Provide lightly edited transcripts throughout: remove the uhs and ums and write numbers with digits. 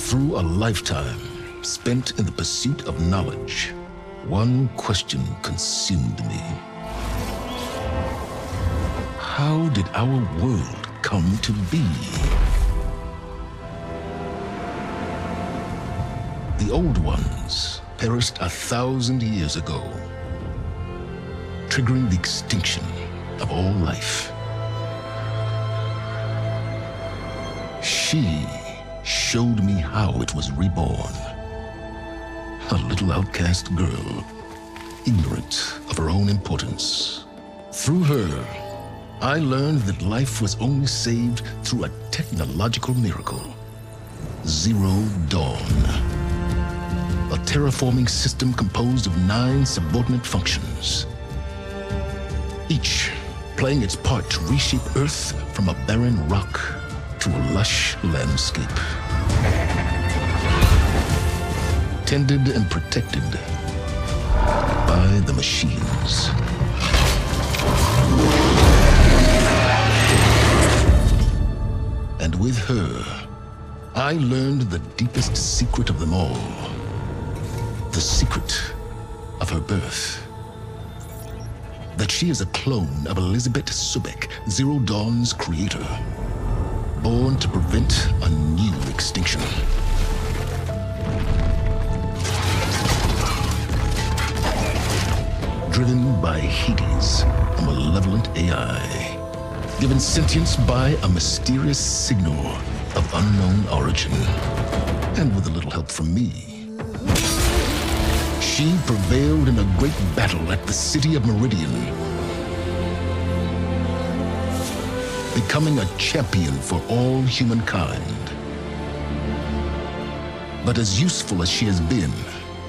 Through a lifetime spent in the pursuit of knowledge, one question consumed me. How did our world come to be? The old ones perished 1,000 years ago, triggering the extinction of all life. She showed me how it was reborn. A little outcast girl, ignorant of her own importance. Through her, I learned that life was only saved through a technological miracle. Zero Dawn. A terraforming system composed of 9 subordinate functions, each playing its part to reshape Earth from a barren rock to a lush landscape. Tended and protected by the machines. And with her, I learned the deepest secret of them all. The secret of her birth. That she is a clone of Elizabeth Subek, Zero Dawn's creator. Born to prevent a new extinction. Driven by Hades, a malevolent AI. Given sentience by a mysterious signal of unknown origin. And with a little help from me, she prevailed in a great battle at the city of Meridian, becoming a champion for all humankind. But as useful as she has been,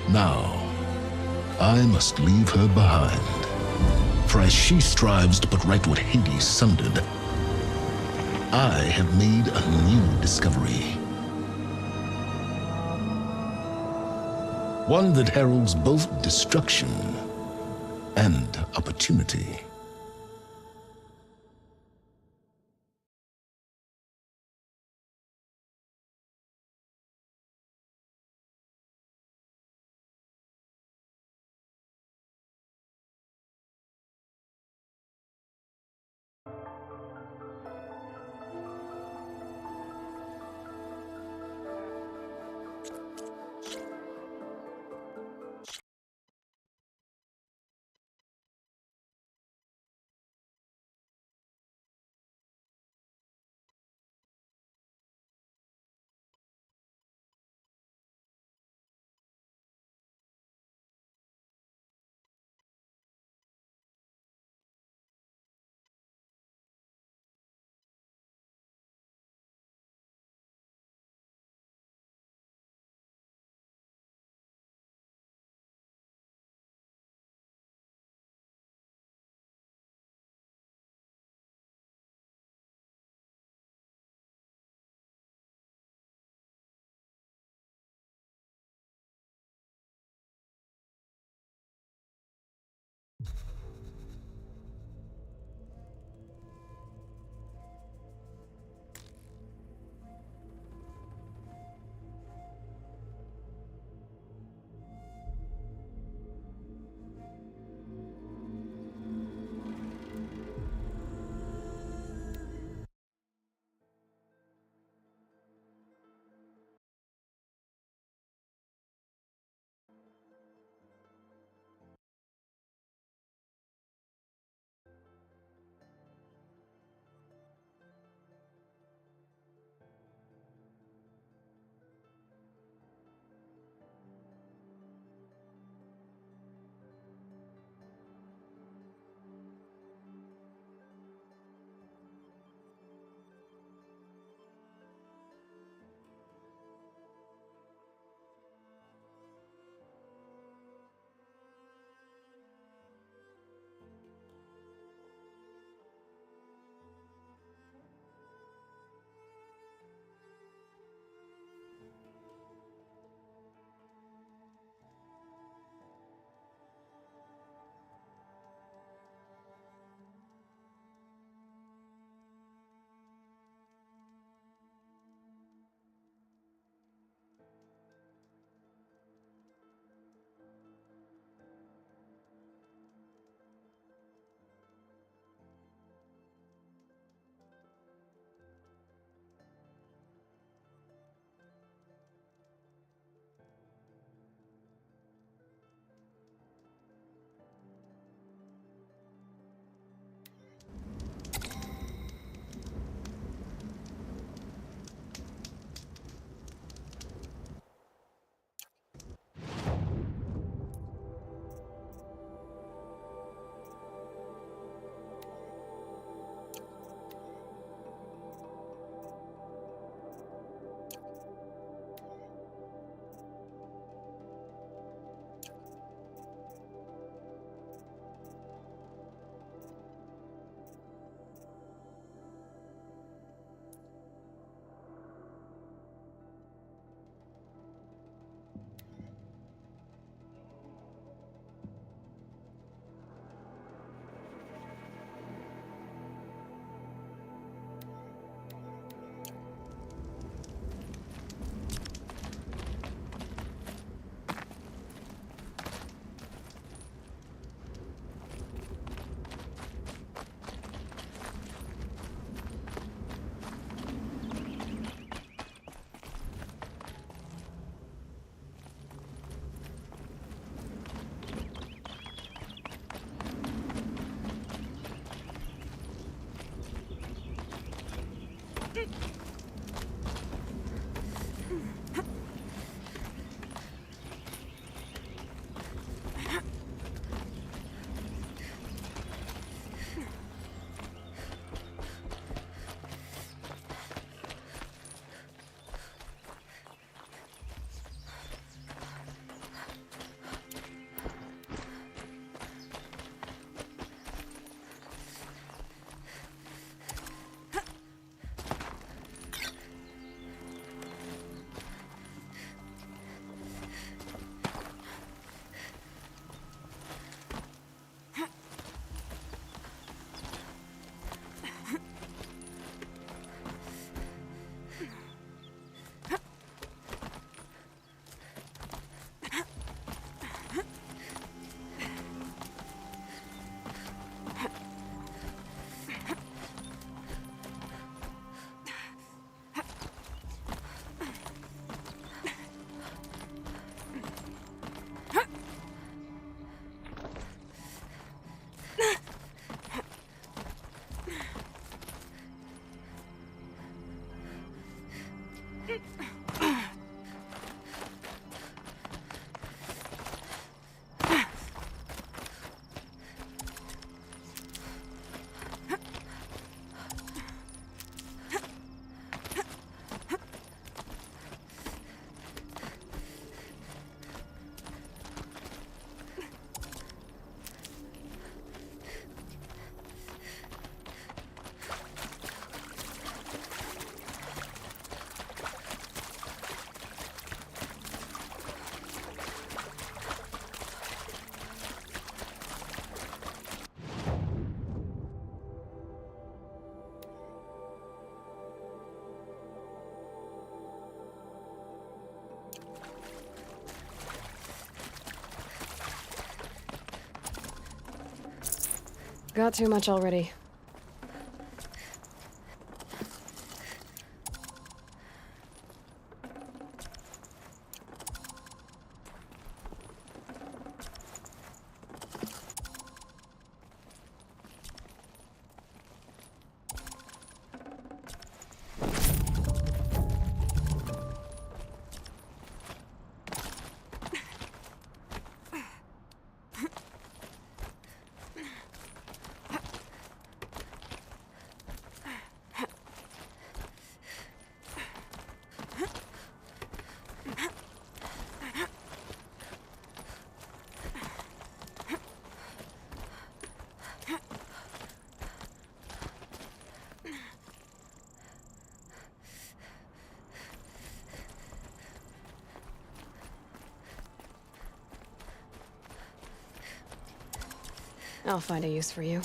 now I must leave her behind. For as she strives to put right what Hades sundered, I have made a new discovery. One that heralds both destruction and opportunity. Got too much already. I'll find a use for you.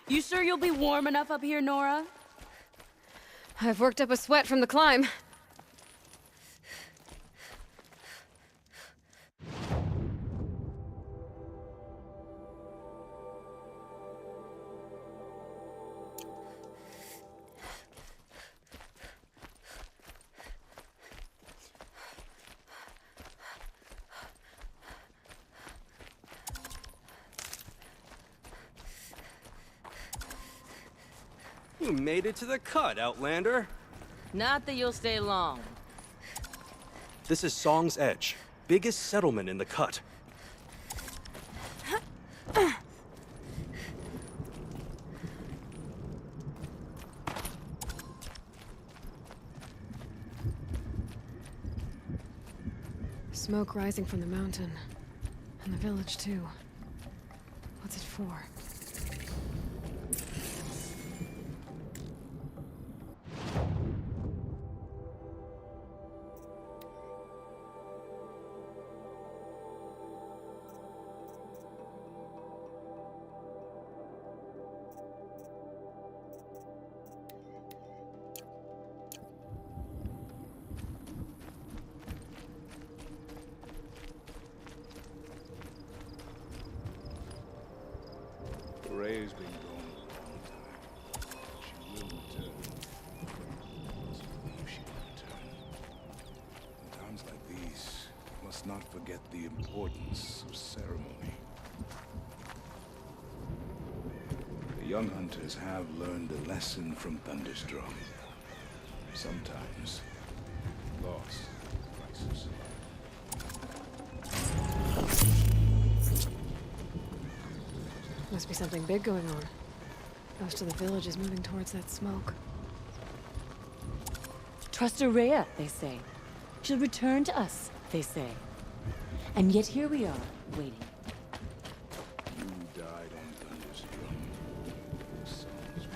You sure you'll be warm enough up here, Nora? I've worked up a sweat from the climb. You made it to the cut, Outlander. Not that you'll stay long. This is Song's Edge, biggest settlement in the cut. Smoke rising from the mountain. And the village, too. What's it for? Ray's been gone a long time. She will return. I believe she will return. In times like these, we must not forget the importance of ceremony. The young hunters have learned a lesson from Thunderstruck. Sometimes, loss is priceless. Must be something big going on. Most of the village is moving towards that smoke. Trust Araya, they say. She'll return to us, they say. And yet here we are, waiting. You died on Thunderstruck. The songs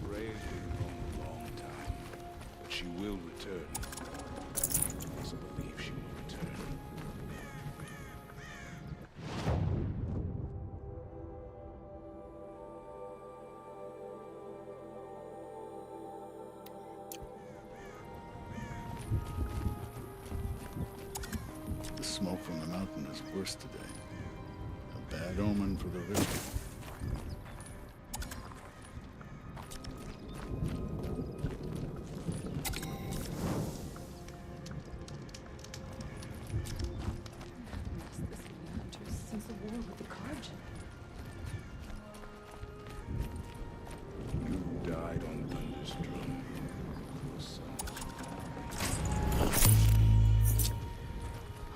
Ray's been gone a long time, but she will return. I also believe she will return. The smoke from the mountain is worse today. A bad omen for the river. Since the war with the Carja.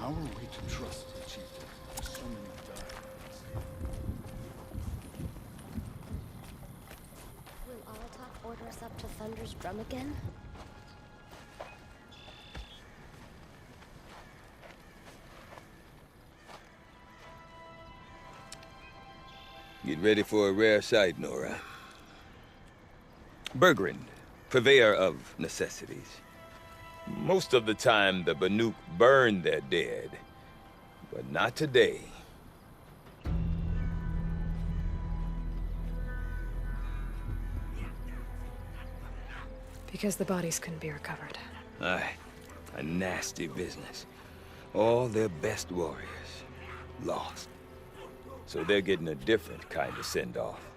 How are we to trust the chieftain? So many died. Will Aratak order us up to Thunder's drum again? Get ready for a rare sight, Nora. Bergrand, purveyor of necessities. Most of the time, the Banuk burn their dead, but not today. Because the bodies couldn't be recovered. Aye, a nasty business. All their best warriors lost. So they're getting a different kind of send-off.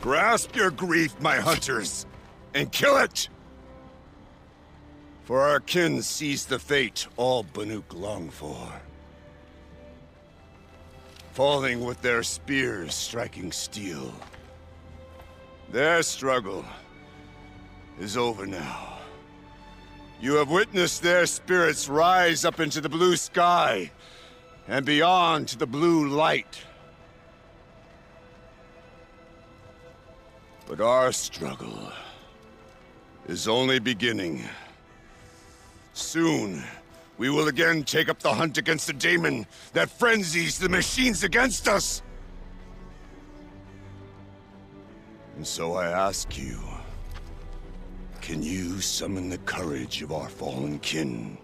Grasp your grief, my hunters, and kill it! For our kin sees the fate all Banuk long for. Falling with their spears striking steel. Their struggle is over now. You have witnessed their spirits rise up into the blue sky, and beyond to the blue light. But our struggle is only beginning. Soon, we will again take up the hunt against the daemon that frenzies the machines against us. And so I ask you, can you summon the courage of our fallen kin?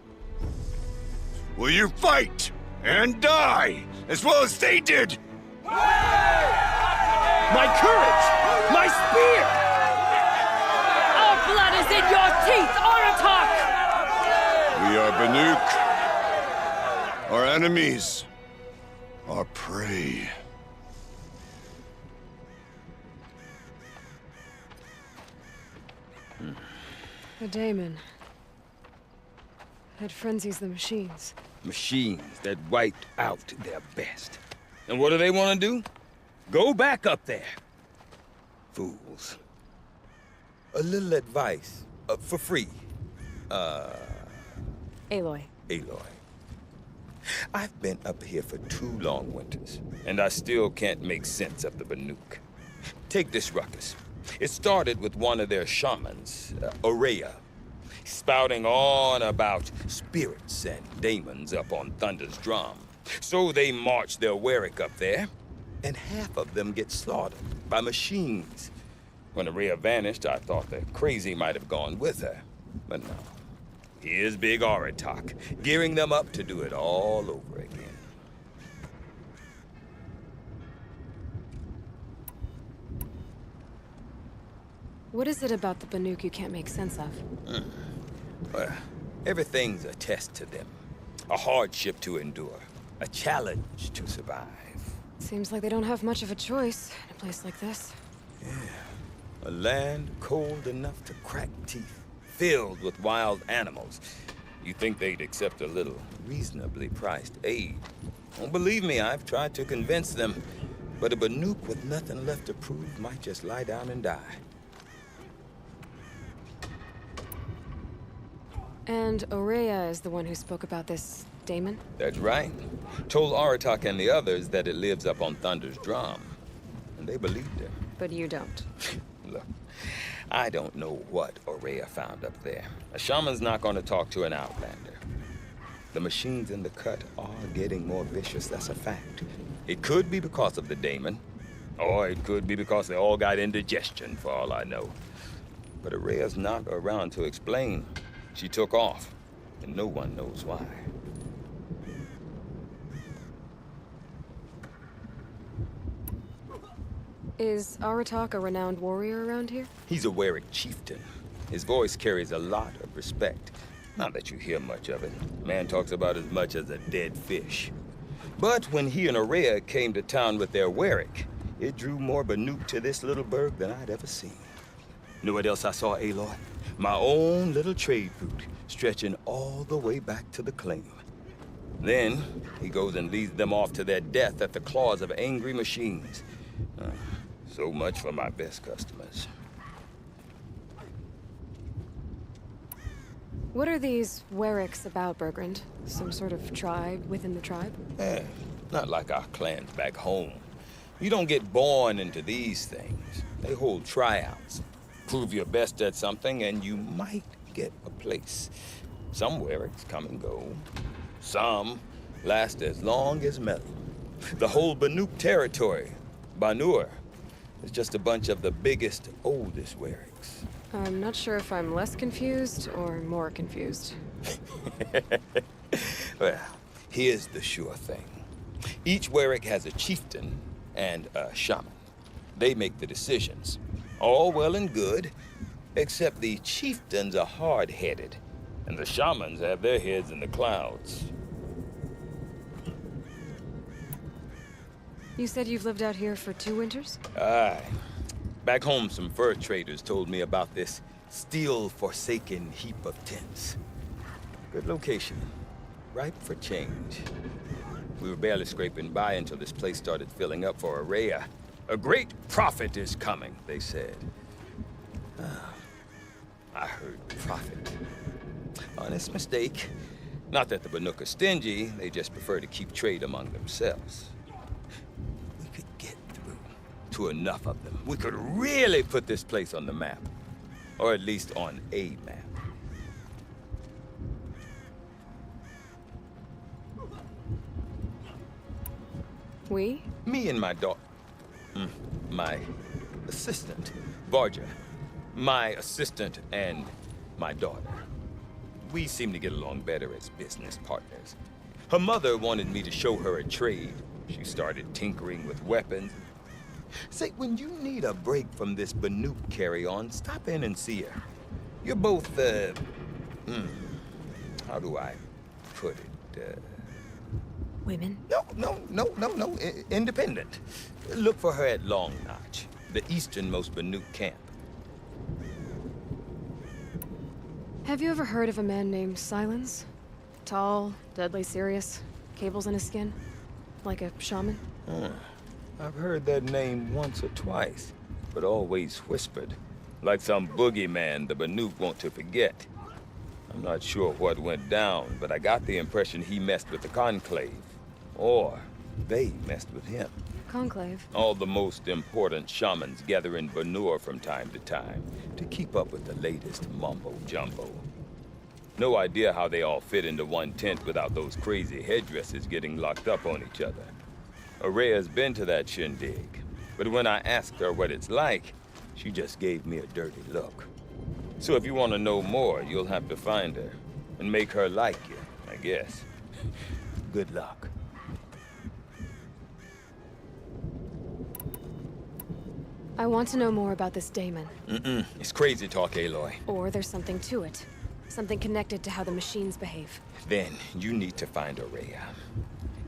Will you fight and die as well as they did? My courage! My spear! Our blood is in your teeth, Aratak! We are Banuk. Our enemies. Our prey. The daemon. It frenzies the machines. Machines that wiped out their best. And what do they want to do? Go back up there. Fools. A little advice, for free. Aloy. Aloy. I've been up here for 2 long winters, and I still can't make sense of the Banuk. Take this ruckus. It started with one of their shamans, Aurea, spouting on about spirits and daemons up on Thunder's drum. So they march their Warwick up there, and half of them get slaughtered by machines. When Aurea vanished, I thought the crazy might have gone with her. But no. Here's Big Aratak, gearing them up to do it all over again. What is it about the Banuk you can't make sense of? Well, everything's a test to them. A hardship to endure. A challenge to survive. Seems like they don't have much of a choice in a place like this. Yeah. A land cold enough to crack teeth, filled with wild animals. You think they'd accept a little reasonably priced aid. Don't believe me, I've tried to convince them. But a Banuk with nothing left to prove might just lie down and die. And Aurea is the one who spoke about this daemon? That's right. Told Aratak and the others that it lives up on Thunder's drum. And they believed him. But you don't. Look, I don't know what Aurea found up there. A shaman's not going to talk to an outlander. The machines in the cut are getting more vicious, that's a fact. It could be because of the daemon, or it could be because they all got indigestion, for all I know. But Aurea's not around to explain. She took off, and no one knows why. Is Aratak a renowned warrior around here? He's a Warwick chieftain. His voice carries a lot of respect. Not that you hear much of it. Man talks about as much as a dead fish. But when he and Aurea came to town with their Warwick, it drew more Banuk to this little burg than I'd ever seen. Know what else I saw, Aloy? My own little trade route, stretching all the way back to the claim. Then, he goes and leads them off to their death at the claws of angry machines. So much for my best customers. What are these Wericks about, Bergrand? Some sort of tribe within the tribe? Not like our clans back home. You don't get born into these things. They hold tryouts. Prove your best at something and you might get a place. Some Wericks come and go. Some last as long as metal. The whole Banuk territory, Banur, is just a bunch of the biggest, oldest Wericks. I'm not sure if I'm less confused or more confused. Well, here's the sure thing. Each Warwick has a chieftain and a shaman. They make the decisions. All well and good, except the chieftains are hard-headed, and the shamans have their heads in the clouds. You said you've lived out here for 2 winters? Aye. Back home, some fur traders told me about this steel-forsaken heap of tents. Good location. Ripe for change. We were barely scraping by until this place started filling up for Aurea. A great prophet is coming, they said. I heard prophet. Honest mistake. Not that the Banuk are stingy, they just prefer to keep trade among themselves. We could get through to enough of them. We could really put this place on the map. Or at least on a map. We? Me and my daughter. My assistant, Varja. My assistant and my daughter. We seem to get along better as business partners. Her mother wanted me to show her a trade. She started tinkering with weapons. Say, when you need a break from this Banuk carry-on, stop in and see her. You're both, how do I put it, Women? No. Independent. Look for her at Long Notch, the easternmost Banuk camp. Have you ever heard of a man named Silence? Tall, deadly serious, cables in his skin? Like a shaman? I've heard that name once or twice, but always whispered. Like some boogeyman the Banuk want to forget. I'm not sure what went down, but I got the impression he messed with the Conclave. Or they messed with him. Conclave? All the most important shamans gather in Banur from time to time to keep up with the latest mumbo-jumbo. No idea how they all fit into one tent without those crazy headdresses getting locked up on each other. Aurea's been to that shindig, but when I asked her what it's like, she just gave me a dirty look. So if you want to know more, you'll have to find her and make her like you, I guess. Good luck. I want to know more about this daemon. It's crazy talk, Aloy. Or there's something to it. Something connected to how the machines behave. Then you need to find Aurea.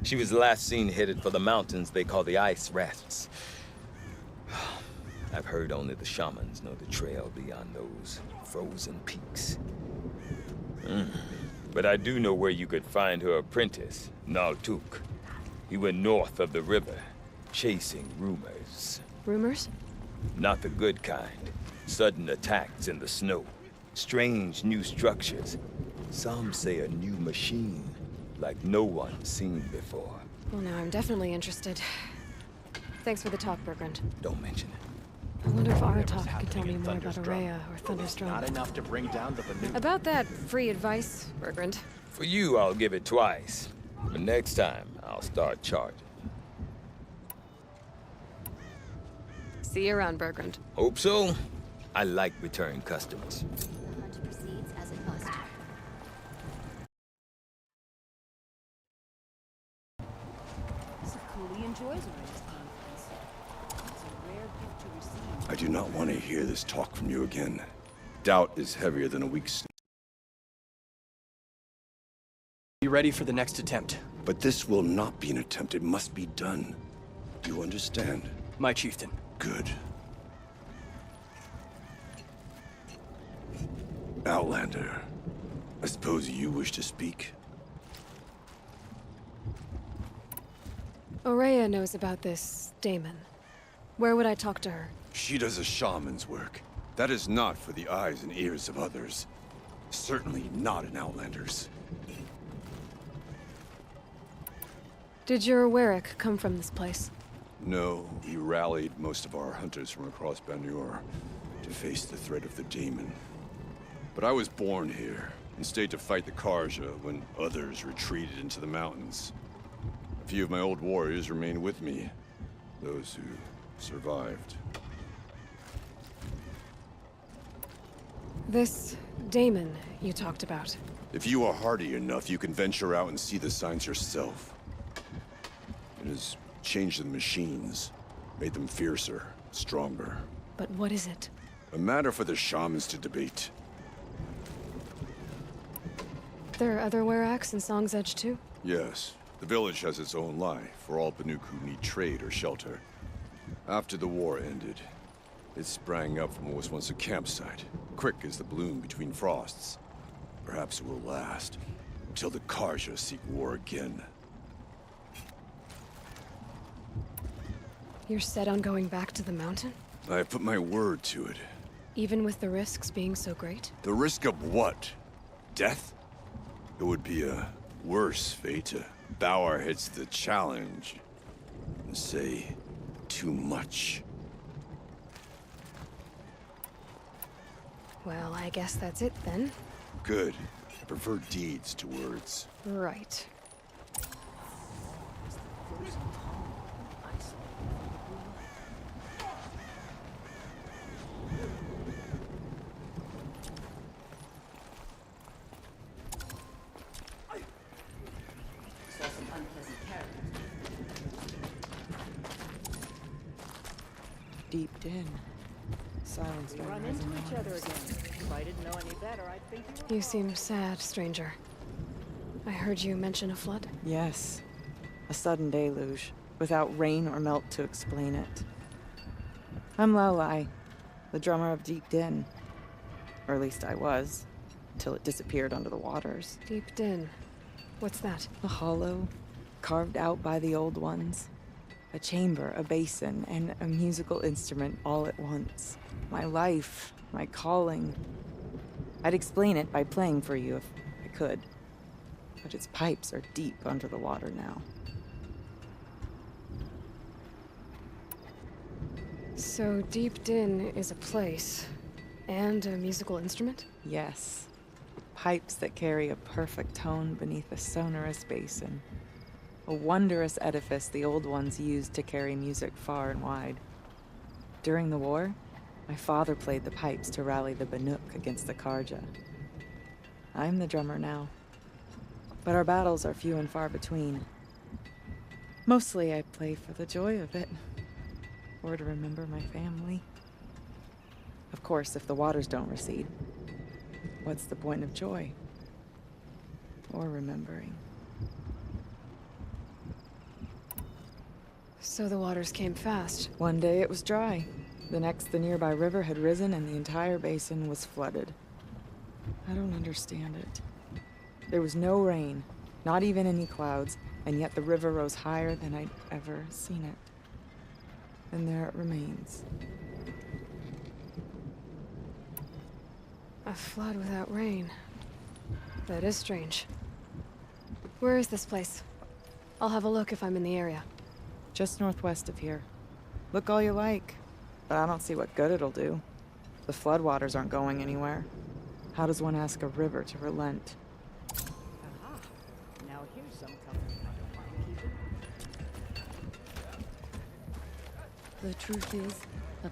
She was last seen headed for the mountains they call the Ice Rafts. I've heard only the shamans know the trail beyond those frozen peaks. But I do know where you could find her apprentice, Naltuk. He went north of the river. chasing rumors. Rumors? Not the good kind. Sudden attacks in the snow. Strange new structures. Some say a new machine, like no one's seen before. Well, now I'm definitely interested. Thanks for the talk, Bergrand. Don't mention it. I wonder if Aratok could tell me more about Araya or Thunderstrom. Not enough to bring down the Banuk. About that free advice, Bergrand. For you, I'll give it twice. But next time, I'll start charging. See you around, Bergrand. Hope so. I like return customers. The hunt proceeds as it must. Cooley enjoys Araya's confidence. It's a rare gift to receive. I do not want to hear this talk from you again. Doubt is heavier than a weak snake. Be ready for the next attempt. But this will not be an attempt. It must be done. You understand? My chieftain. Good. Outlander, I suppose you wish to speak? Araya knows about this Damon. Where would I talk to her? She does a shaman's work. That is not for the eyes and ears of others. Certainly not an Outlander's. Did your Warwick come from this place? No, he rallied most of our hunters from across Banur to face the threat of the demon. But I was born here and stayed to fight the Karja when others retreated into the mountains. A few of my old warriors remained with me, those who survived. This Damon you talked about. If you are hardy enough, you can venture out and see the signs yourself. It has changed the machines, made them fiercer, stronger. But what is it? A matter for the shamans to debate. There are other Warracks in Song's Edge too? Yes. The village has its own life for all Banuk who need trade or shelter. After the war ended, it sprang up from what was once a campsite, quick as the bloom between frosts. Perhaps it will last, until the Karja seek war again. You're set on going back to the mountain? I have put my word to it. Even with the risks being so great? The risk of what? Death? It would be a worse fate to bow our heads to the challenge and say too much. Well, I guess that's it then. Good. I prefer deeds to words. Right. Deep in. Silence don't Run rise into in each other waters. again. If I didn't know any better, I'd think you were... You seem sad, stranger. I heard you mention a flood. Yes. A sudden deluge, without rain or melt to explain it. I'm Lelai, the drummer of Deep Din. Or at least I was, until it disappeared under the waters. Deep Din. What's that? A hollow, carved out by the old ones. A chamber, a basin, and a musical instrument all at once. My life, my calling. I'd explain it by playing for you if I could. But its pipes are deep under the water now. So Deep Din is a place, and a musical instrument? Yes. Pipes that carry a perfect tone beneath a sonorous basin. A wondrous edifice the old ones used to carry music far and wide. During the war, my father played the pipes to rally the Banuk against the Karja. I'm the drummer now. But our battles are few and far between. Mostly I play for the joy of it. Or to remember my family. Of course, if the waters don't recede, what's the point of joy? Or remembering? So the waters came fast. One day it was dry. The next, the nearby river had risen and the entire basin was flooded. I don't understand it. There was no rain, not even any clouds, and yet the river rose higher than I'd ever seen it. And there it remains. A flood without rain. That is strange. Where is this place? I'll have a look if I'm in the area. Just northwest of here. Look all you like, but I don't see what good it'll do. The floodwaters aren't going anywhere. How does one ask a river to relent? Aha. Now here's some comfort how to find people. The truth is, the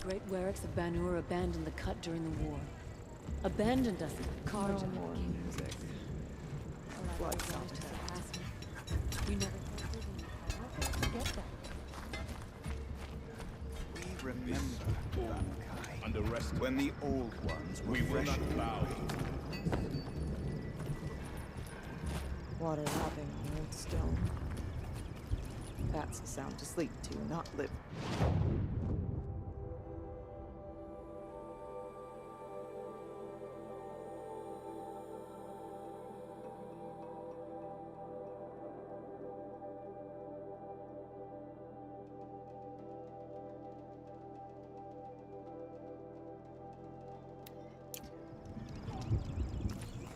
great Werricks of Banur abandoned the cut during the war. Abandoned us, carved No more music. Flood soundtrack. We never thought we did. How could I forget that? We remember Bankai. Under rest when the old ones were fresh and loud. Water lapping on old stone. That's a sound to sleep to, not live.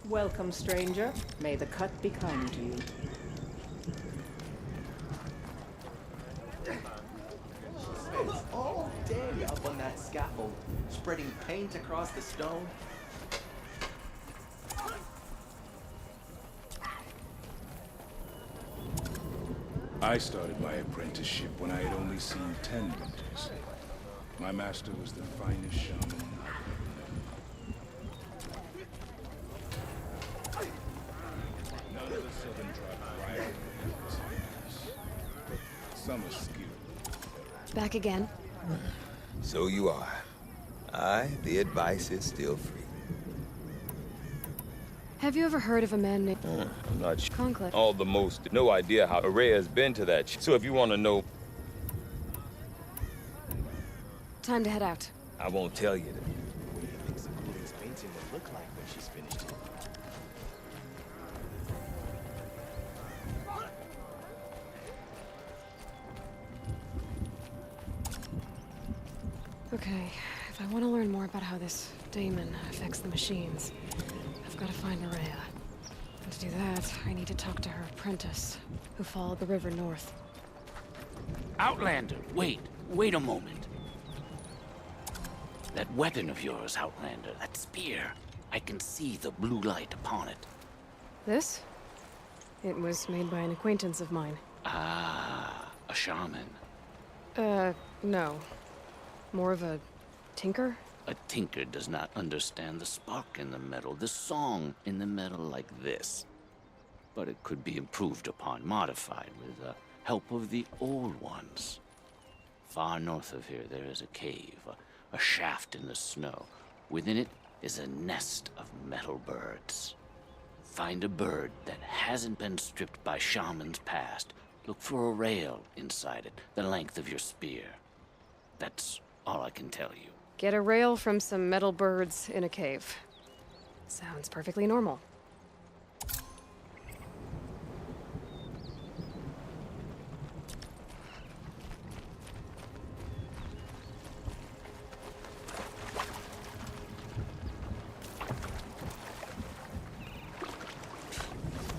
Welcome, stranger. May the cut be kind to you. Spends all day up on that scaffold, spreading paint across the stone. I started my apprenticeship when I had only seen 10 winters. My master was the finest shaman none of the southern tribes rivaled some are skilled. Back again. So you are. Aye, the advice is still free. Have you ever heard of a man named I'm not sure. Conclave? All the most. No idea how Araya has been to that. So if you want to know, Time to head out. I won't tell you that. What do you think Sakuli's painting will look like when she's finished it? Okay, if I want to learn more about how this daemon affects the machines, I've got to find Maria. And to do that, I need to talk to her apprentice, who followed the river north. Outlander, wait a moment. That weapon of yours, Outlander, that spear. I can see the blue light upon it. This? It was made by an acquaintance of mine. Ah, a shaman. No. More of a tinker? A tinker does not understand the spark in the metal, the song in the metal like this. But it could be improved upon, modified with the help of the old ones. Far north of here there is a cave, a shaft in the snow. Within it is a nest of metal birds. Find a bird that hasn't been stripped by shamans past. Look for a rail inside it, the length of your spear. That's all I can tell you. Get a rail from some metal birds in a cave. Sounds perfectly normal.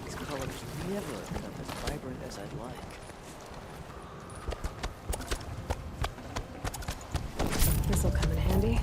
These colors never become as vibrant as I'd like. This'll come in handy.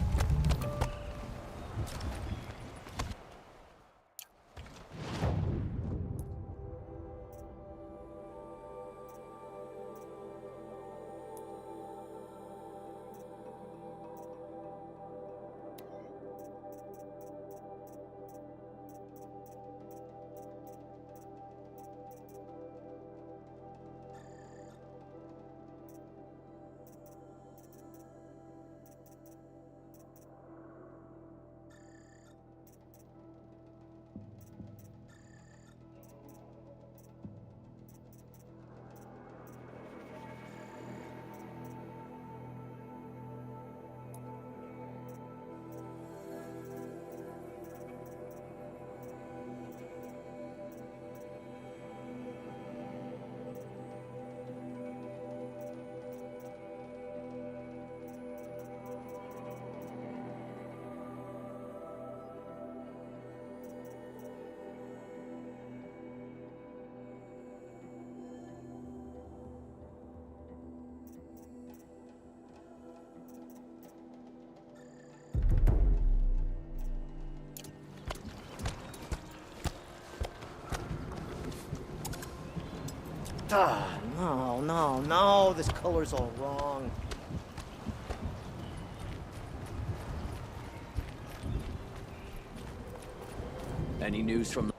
Ah, no, this color's all wrong. Any news from the...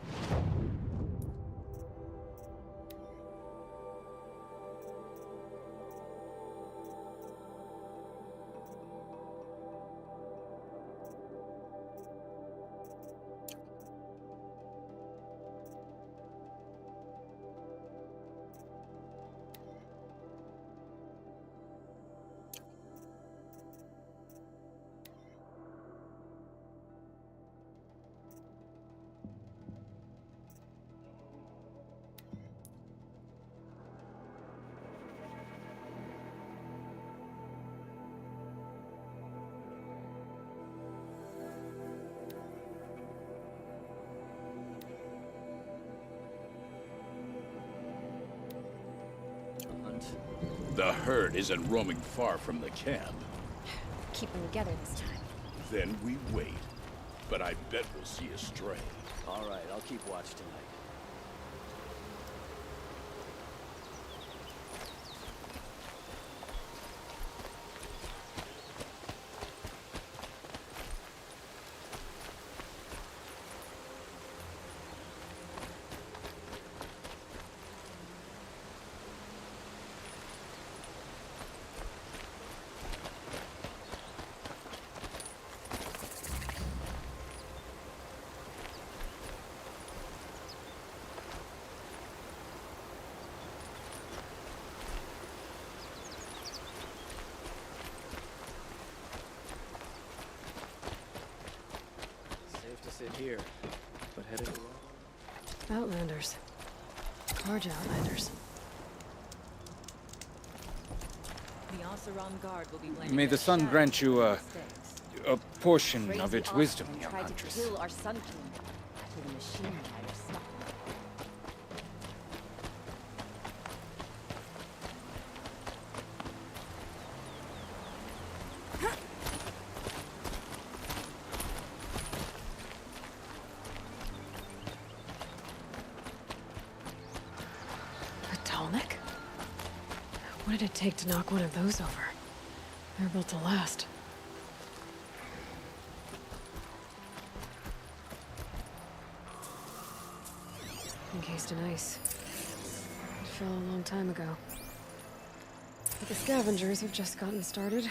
The herd isn't roaming far from the camp. Keep them together this time. Then we wait. But I bet we'll see a stray. All right, I'll keep watch tonight. Sit here, but headed Outlanders. Large outlanders. The Oseram guard will be blaming May the their sun shadows grant for you their a mistakes. portion Crazy of its Osram wisdom, young tried huntress. to kill our Sun King till the machine rider stopped him. A Talnik? What did it take to knock one of those over? They're built to last. Encased in ice. It fell a long time ago. But the scavengers have just gotten started.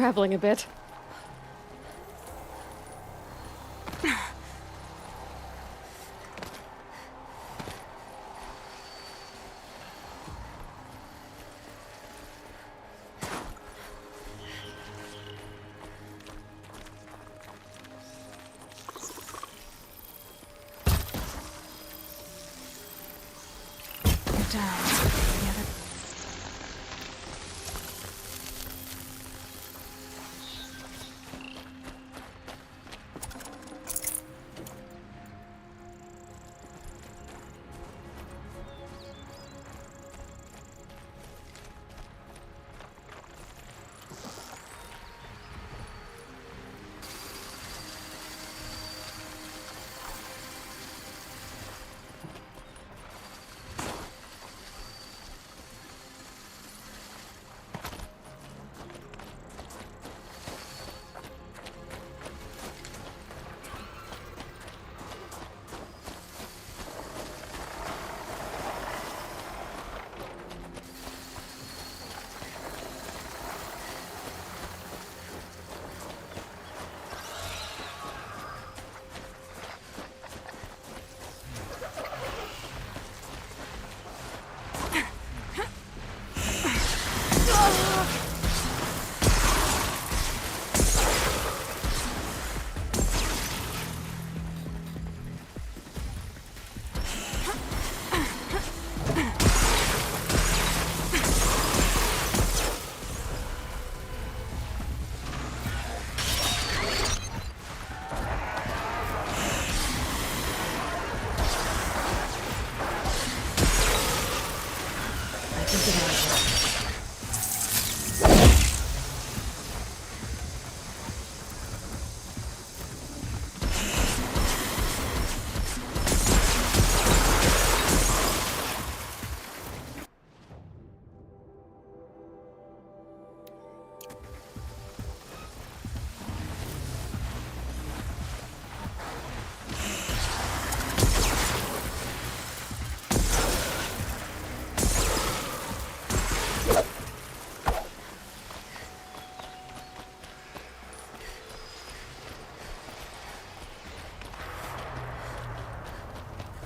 scrabbling a bit. Down. The other.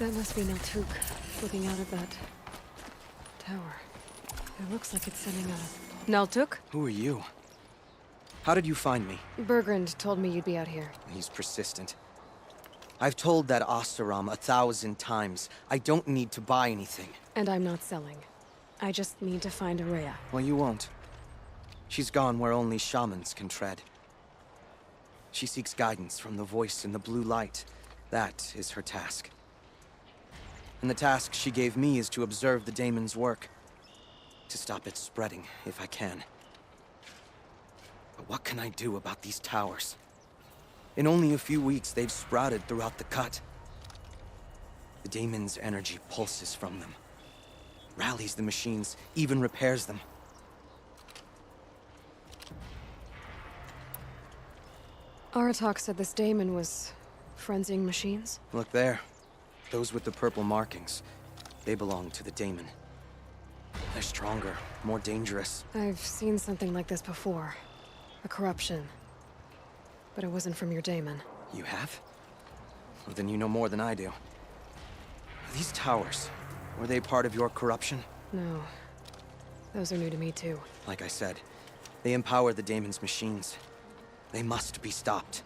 That must be Naltuk, looking out at that tower. It looks like it's sending a... Naltuk? Who are you? How did you find me? Bergrand told me you'd be out here. He's persistent. I've told that Oseram 1,000 times. I don't need to buy anything. And I'm not selling. I just need to find Araya. Well, you won't. She's gone where only shamans can tread. She seeks guidance from the voice in the blue light. That is her task. And the task she gave me is to observe the daemon's work. To stop it spreading, if I can. But what can I do about these towers? In only a few weeks, they've sprouted throughout the cut. The daemon's energy pulses from them. Rallies the machines, even repairs them. Aratak said this daemon was frenzying machines? Look there. Those with the purple markings. They belong to the daemon. They're stronger, more dangerous. I've seen something like this before. A corruption. But it wasn't from your daemon. You have? Well, then you know more than I do. These towers, were they part of your corruption? No. Those are new to me, too. Like I said, they empower the daemon's machines. They must be stopped.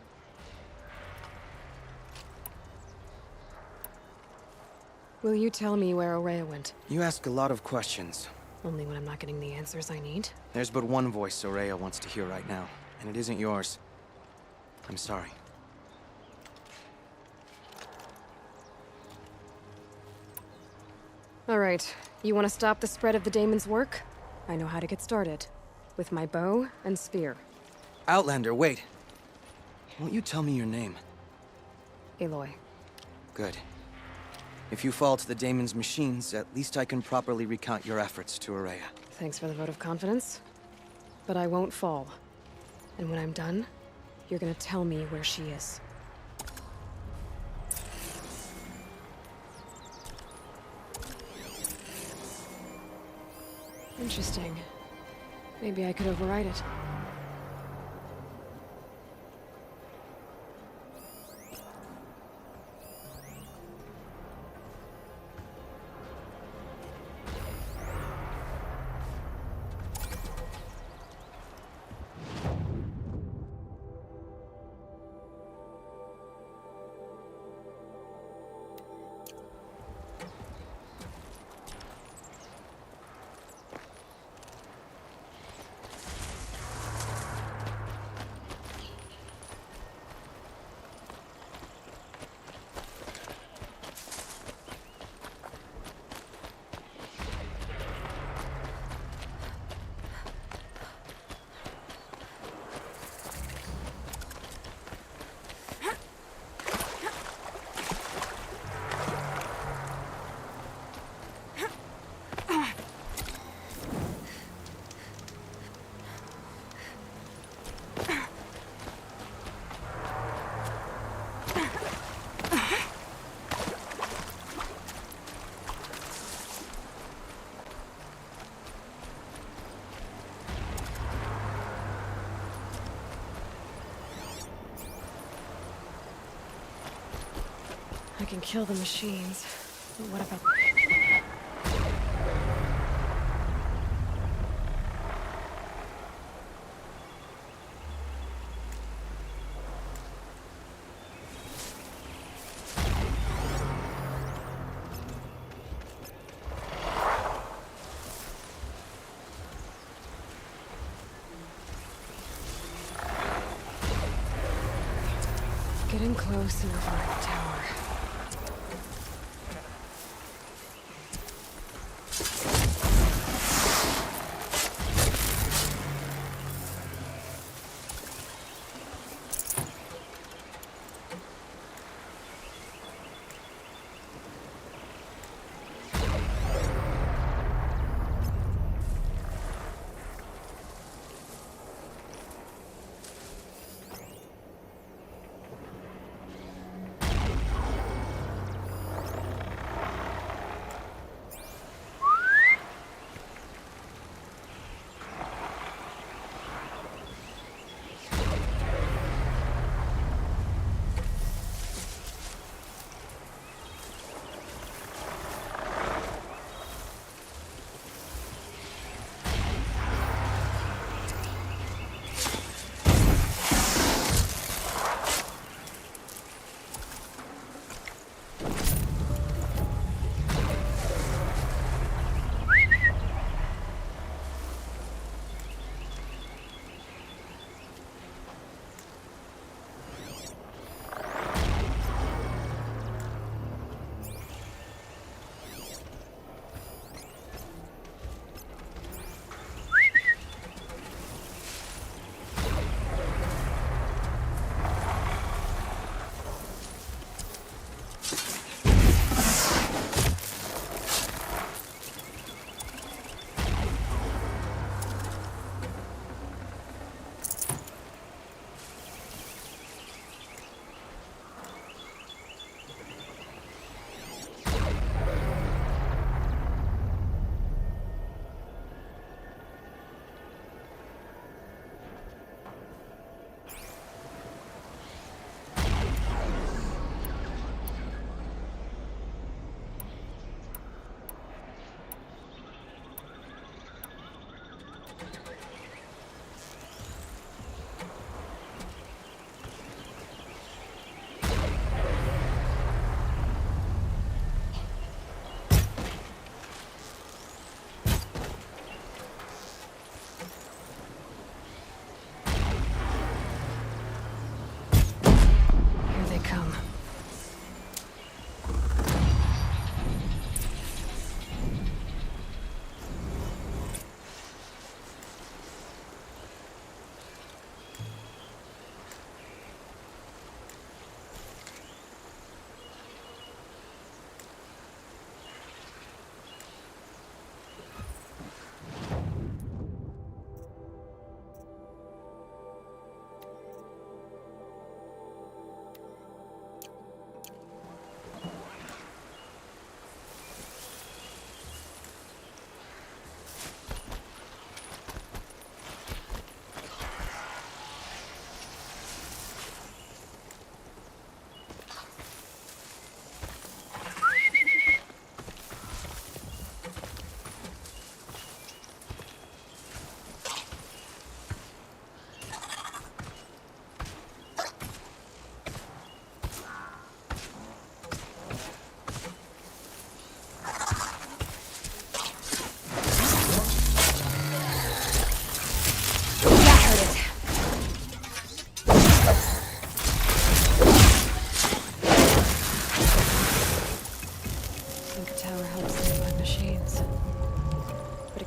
Will you tell me where Araya went? You ask a lot of questions. Only when I'm not getting the answers I need? There's but one voice Araya wants to hear right now, and it isn't yours. I'm sorry. All right. You want to stop the spread of the daemon's work? I know how to get started. With my bow and spear. Outlander, wait. Won't you tell me your name? Aloy. Good. If you fall to the daemon's machines, at least I can properly recount your efforts to Araya. Thanks for the vote of confidence. But I won't fall. And when I'm done, you're gonna tell me where she is. Interesting. Maybe I could override it. I can kill the machines, but what about... Getting close and over the tower.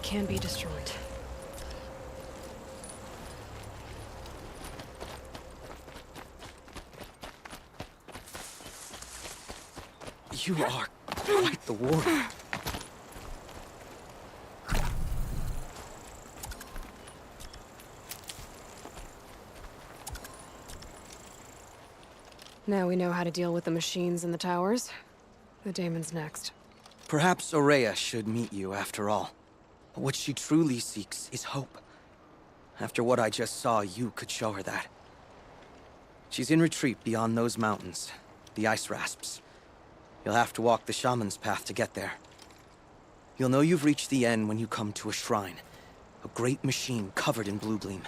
Can be destroyed. You are quite the warrior. Now we know how to deal with the machines in the towers. The daemon's next. Perhaps Aurea should meet you after all. What she truly seeks is hope. After what I just saw, you could show her that. She's in retreat beyond those mountains, the ice rasps. You'll have to walk the shaman's path to get there. You'll know you've reached the end when you come to a shrine. A great machine covered in blue gleam.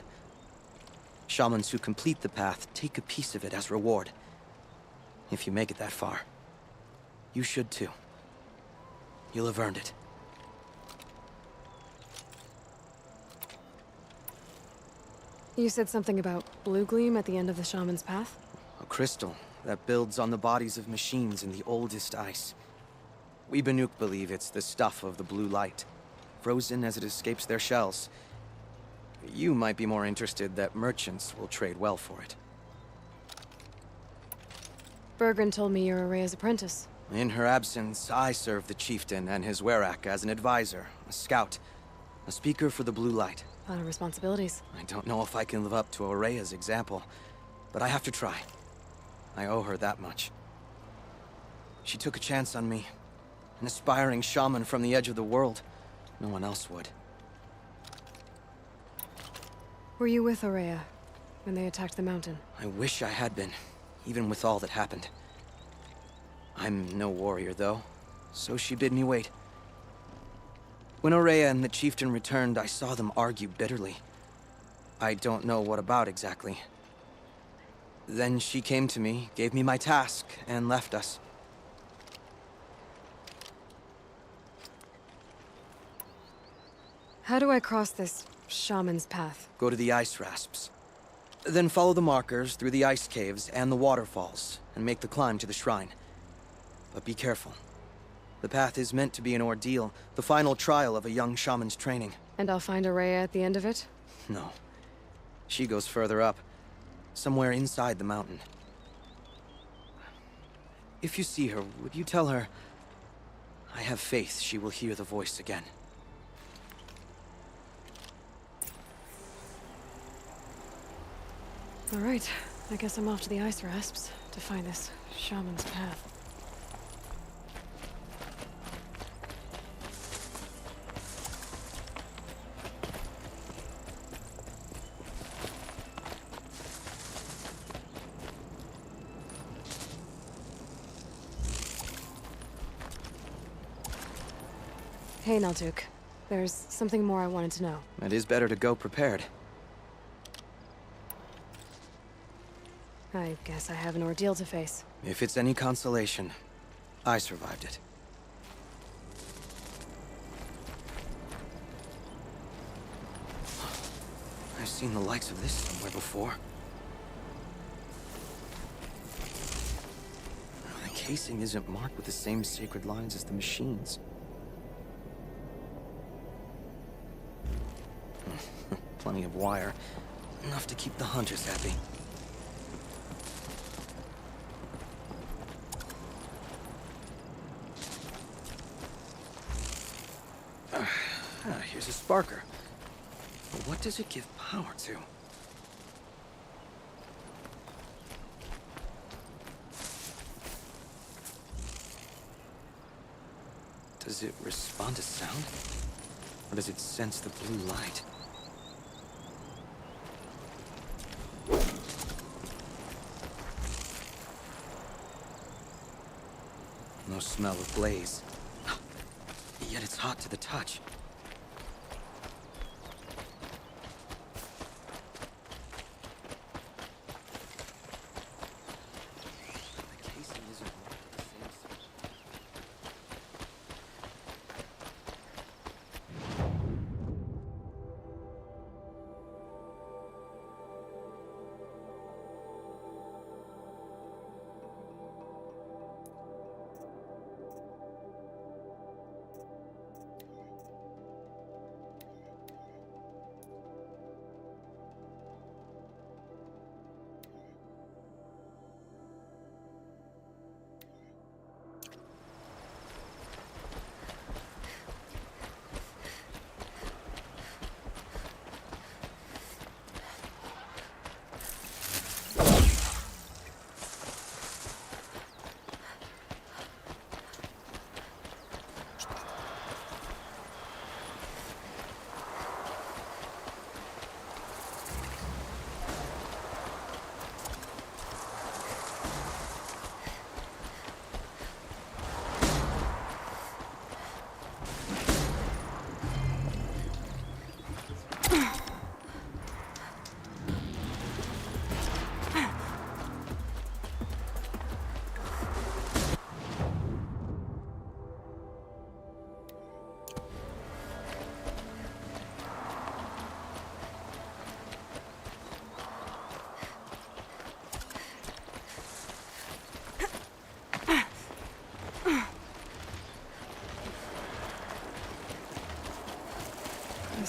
Shamans who complete the path take a piece of it as reward. If you make it that far, you should too. You'll have earned it. You said something about blue gleam at the end of the shaman's path? A crystal that builds on the bodies of machines in the oldest ice. We Banuk believe it's the stuff of the blue light, frozen as it escapes their shells. You might be more interested that merchants will trade well for it. Bergren told me you're Araya's apprentice. In her absence, I serve the chieftain and his werak as an advisor, a scout, a speaker for the blue light. A lot of responsibilities. I don't know if I can live up to Araya's example, but I have to try. I owe her that much. She took a chance on me. An aspiring shaman from the edge of the world. No one else would. Were you with Araya when they attacked the mountain? I wish I had been, even with all that happened. I'm no warrior, though, so she bid me wait. When Araya and the chieftain returned, I saw them argue bitterly. I don't know what about exactly. Then she came to me, gave me my task, and left us. How do I cross this shaman's path? Go to the ice rasps. Then follow the markers through the ice caves and the waterfalls, and make the climb to the shrine. But be careful. The path is meant to be an ordeal, the final trial of a young shaman's training. And I'll find Araya at the end of it? No. She goes further up, somewhere inside the mountain. If you see her, would you tell her, I have faith she will hear the voice again. All right, I guess I'm off to the ice rasps to find this shaman's path. Hey, Nalduk. There's something more I wanted to know. It is better to go prepared. I guess I have an ordeal to face. If it's any consolation, I survived it. I've seen the likes of this somewhere before. The casing isn't marked with the same sacred lines as the machines. Plenty of wire. Enough to keep the hunters happy. Here's a sparker. But what does it give power to? Does it respond to sound? Or does it sense the blue light? No smell of blaze. Yet it's hot to the touch.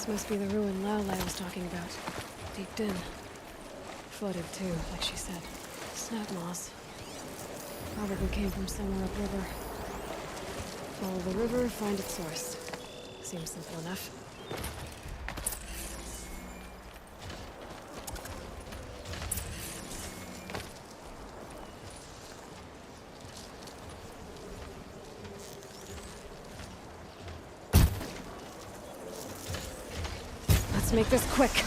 This must be the ruin Lao was talking about. Deep in. Flooded too, like she said. Snap moss. Probably came from somewhere upriver. Follow the river, find its source. Seems simple enough. Let's make this quick.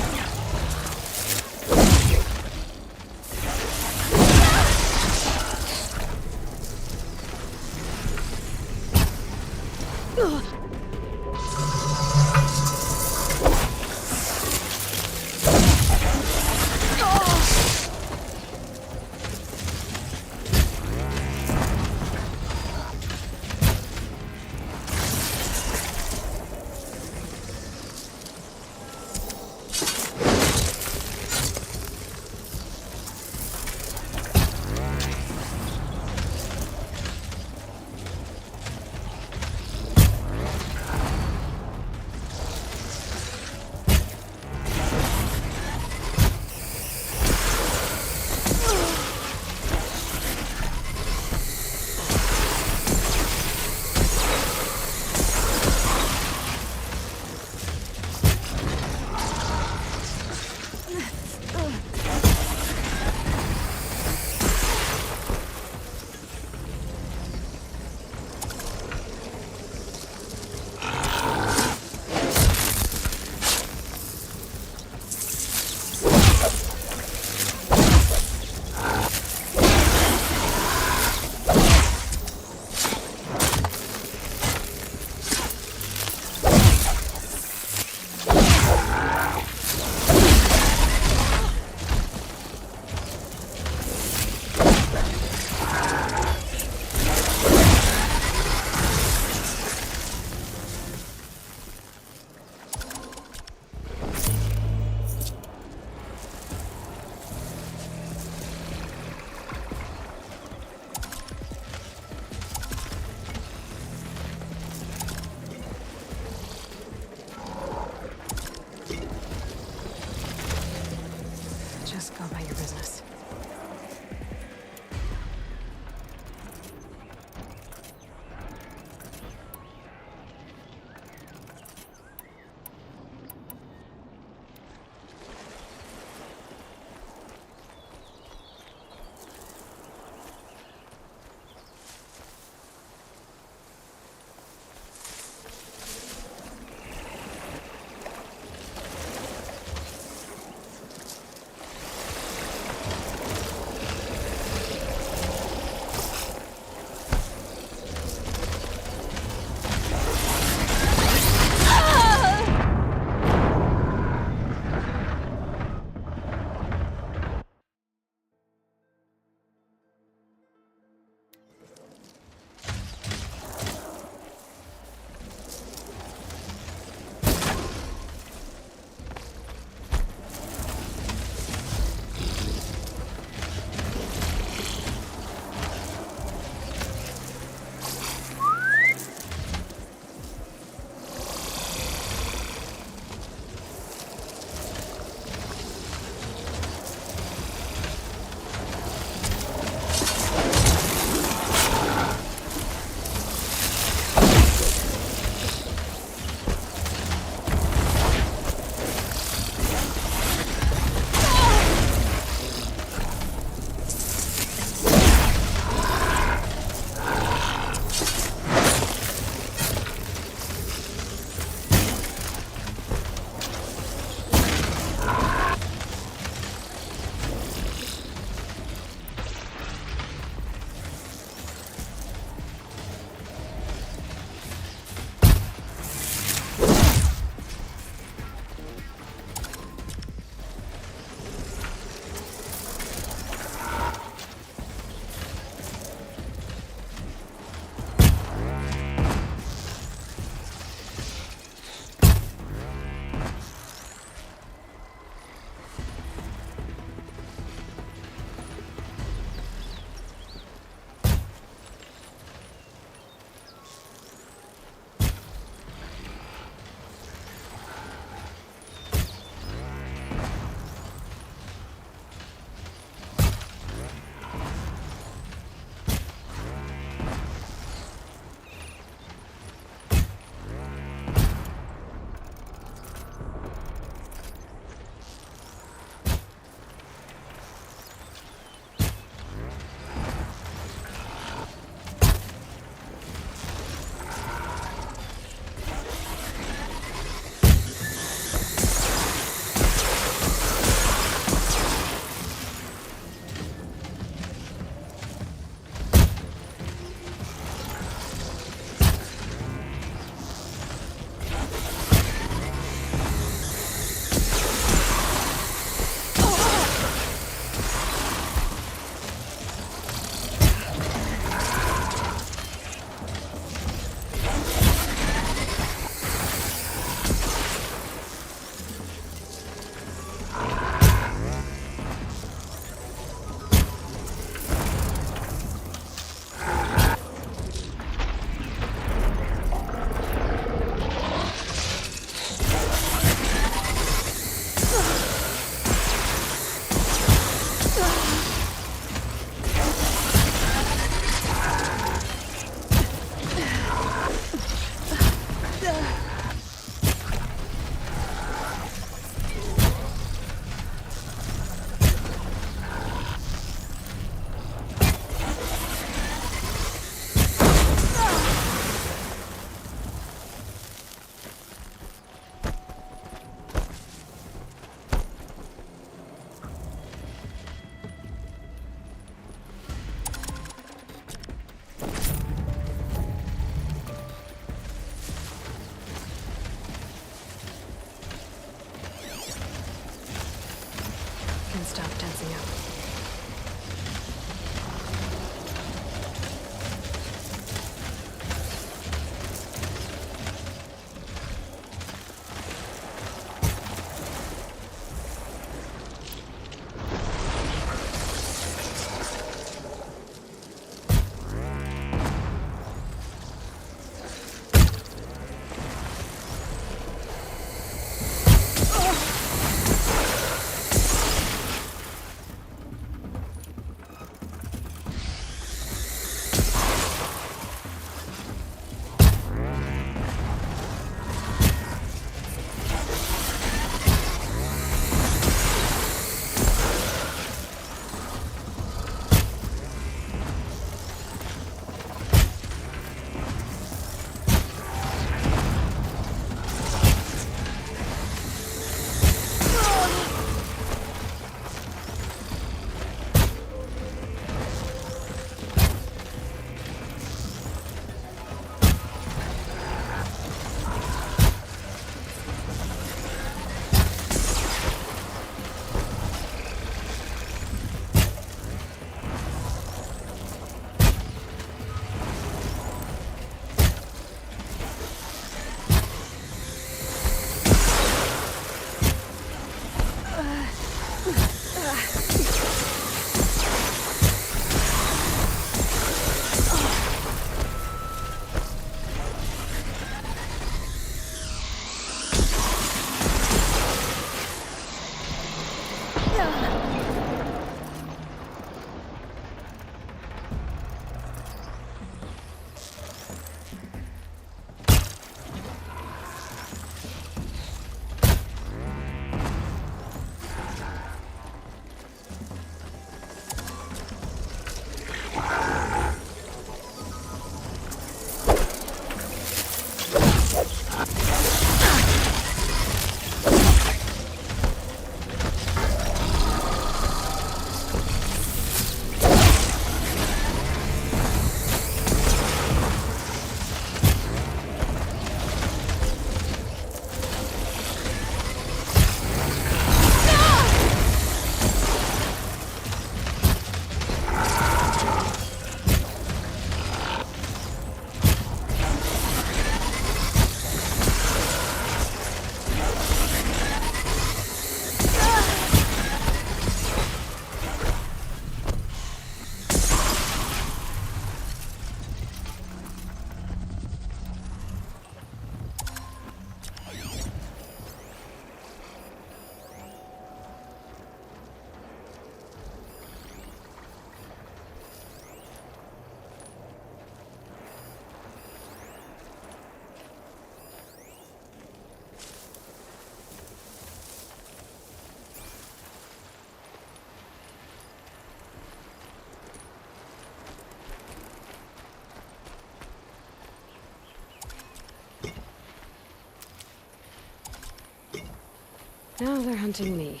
Now they're hunting me.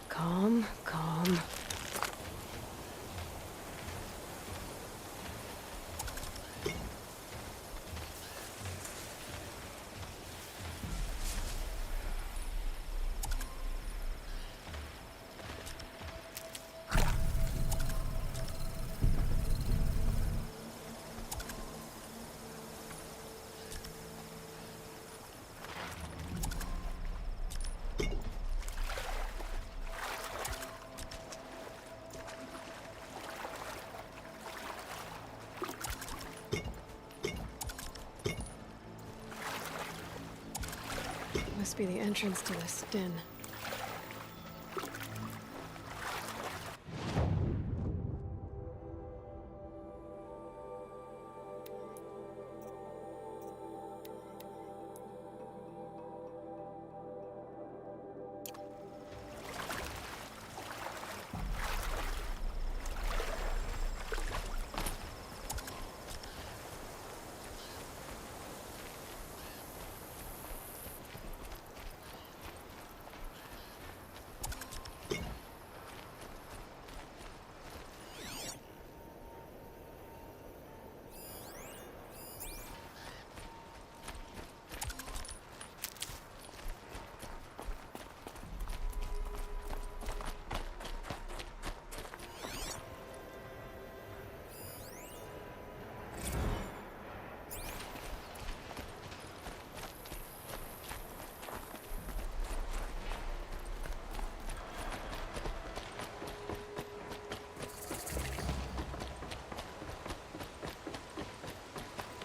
Calm, calm. Must be the entrance to this den.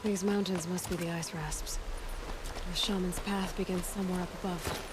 These mountains must be the ice rasps. The shaman's path begins somewhere up above.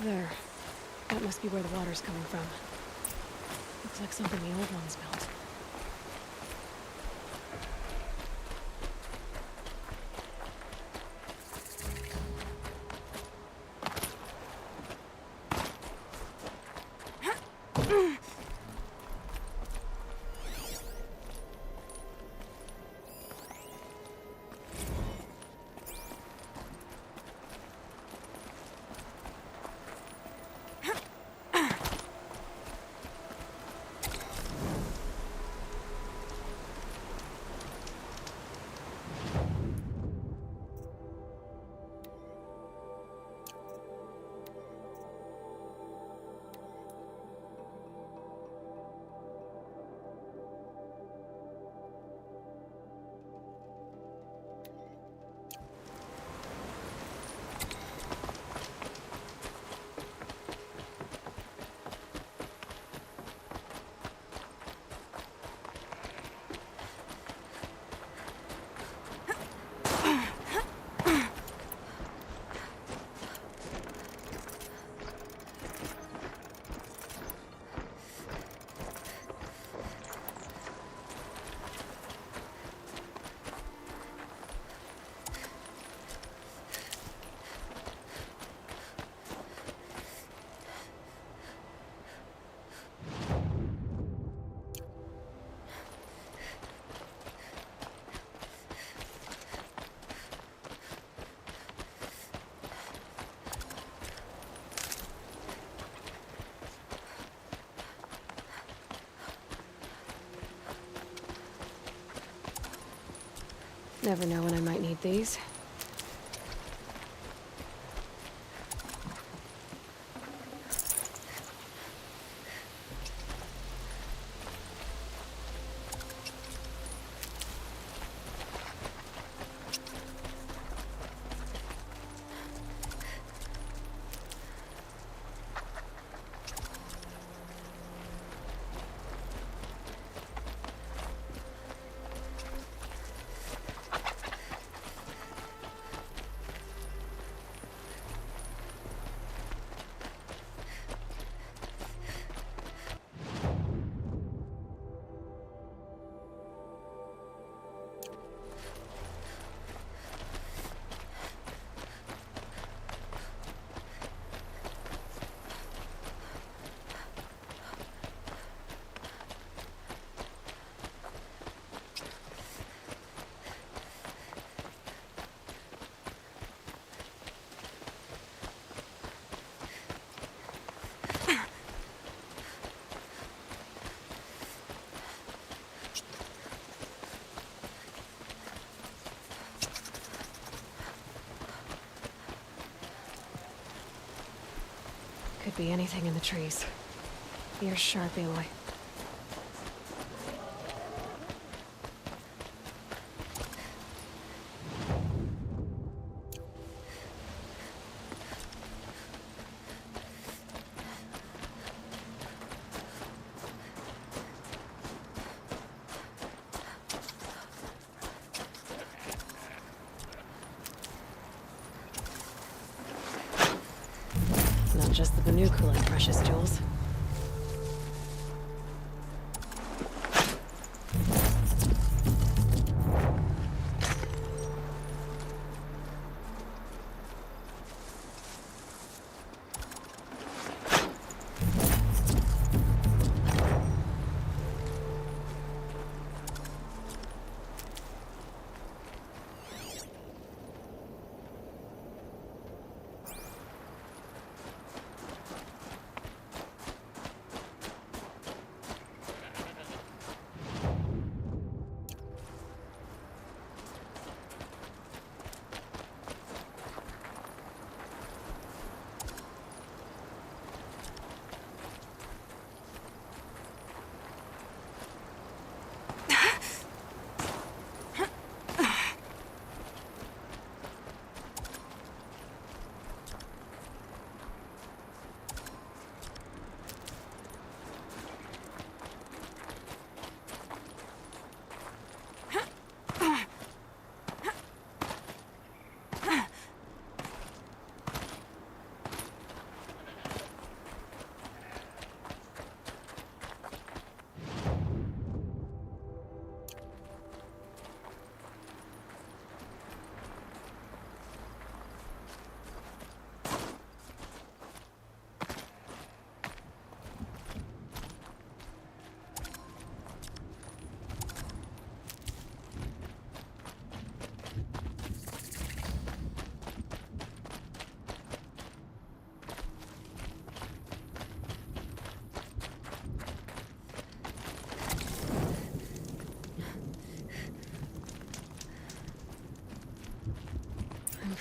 There. That must be where the water's coming from. Looks like something the old ones built. Never know when I might need these. Could be anything in the trees. Ears sharp, Aloy. Not just the Banu collect precious jewels.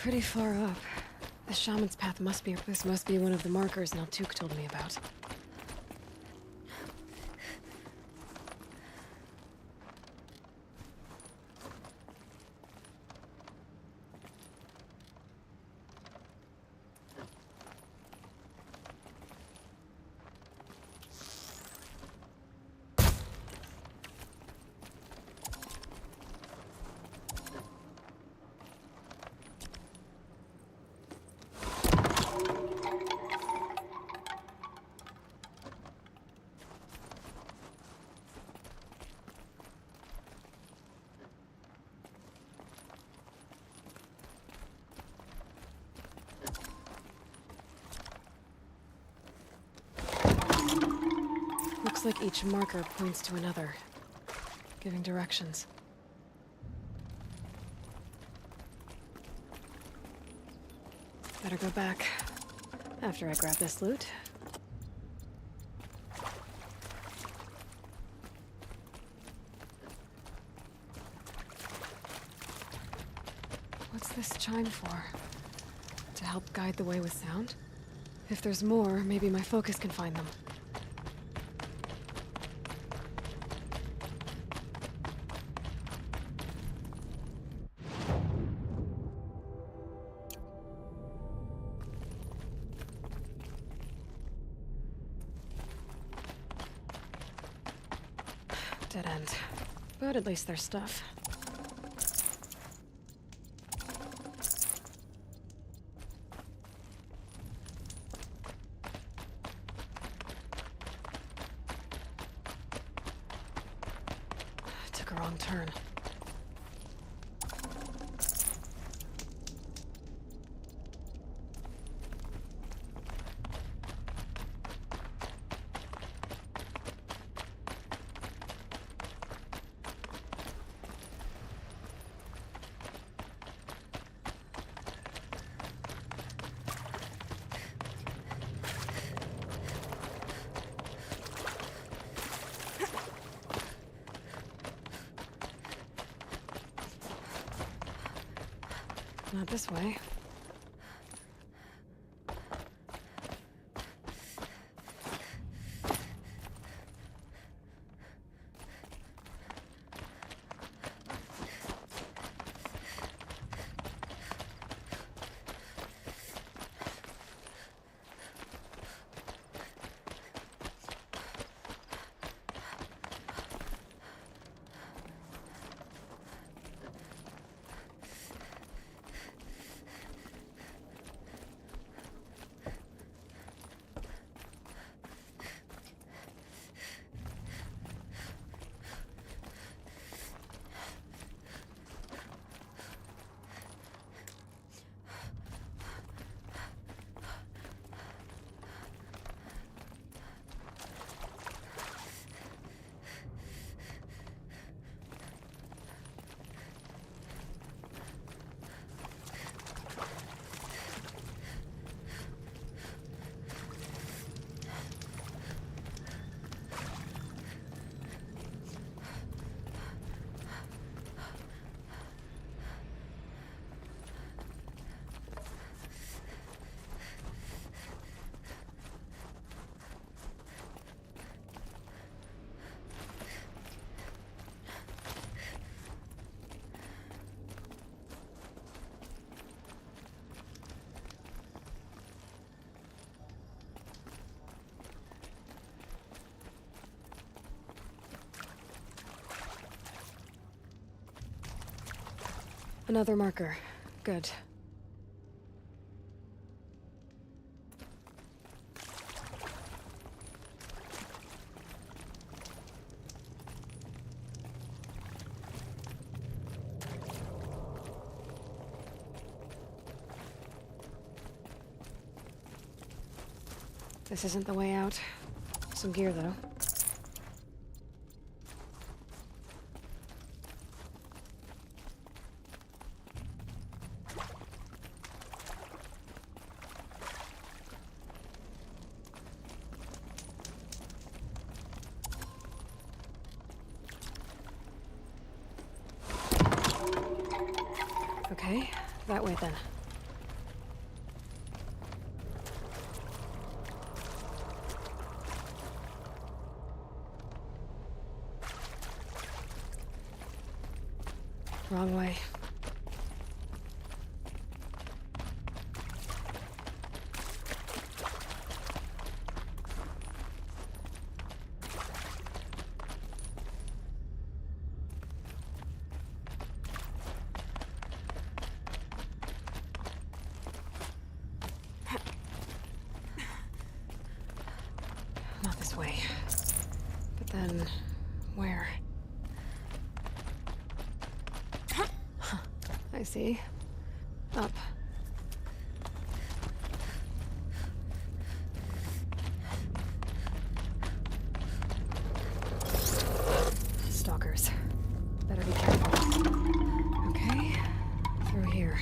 pretty far up. The shaman's path must be... This must be one of the markers Naltuk told me about. Looks like each marker points to another, giving directions. Better go back after I grab this loot. What's this chime for? To help guide the way with sound? If there's more, maybe my focus can find them. Dead end. But at least there's stuff. Took a wrong turn. Not this way. Another marker. Good. This isn't the way out. Some gear, though. Okay, that way then. Wrong way. Not this way. But then, where? I see. Up. Stalkers. Better be careful. Okay. Through here.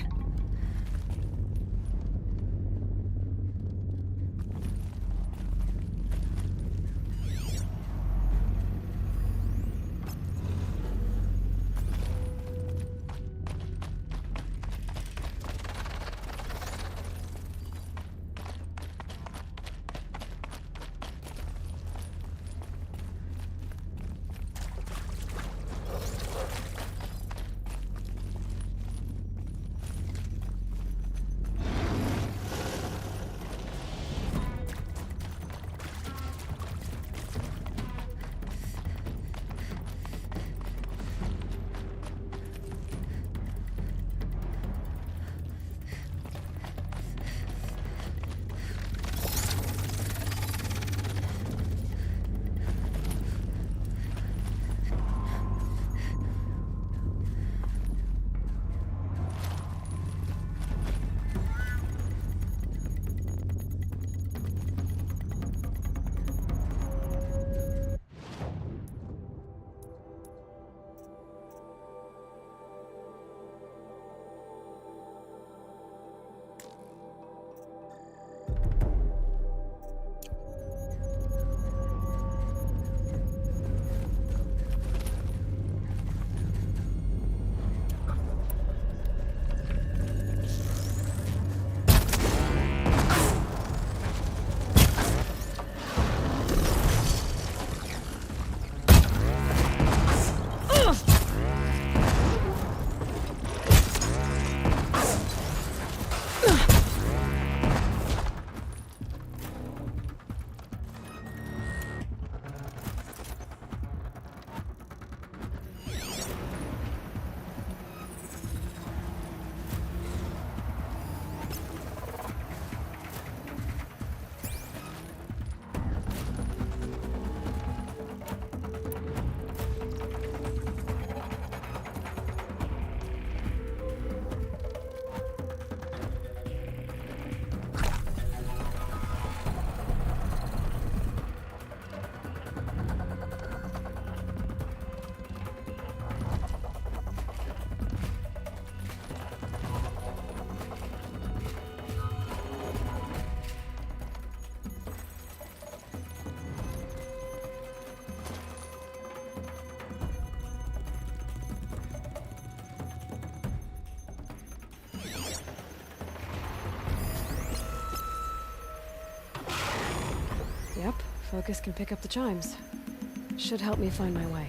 Yep, focus can pick up the chimes. Should help me find my way.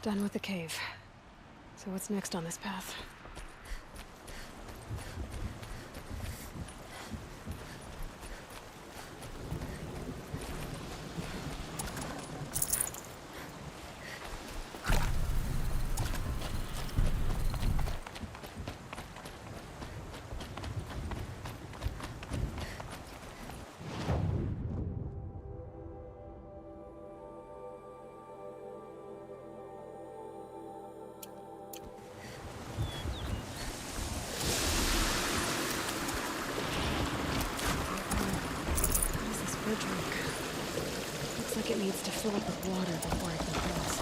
Done with the cave. So what's next on this path? Looks like it needs to fill up with water before I can cross.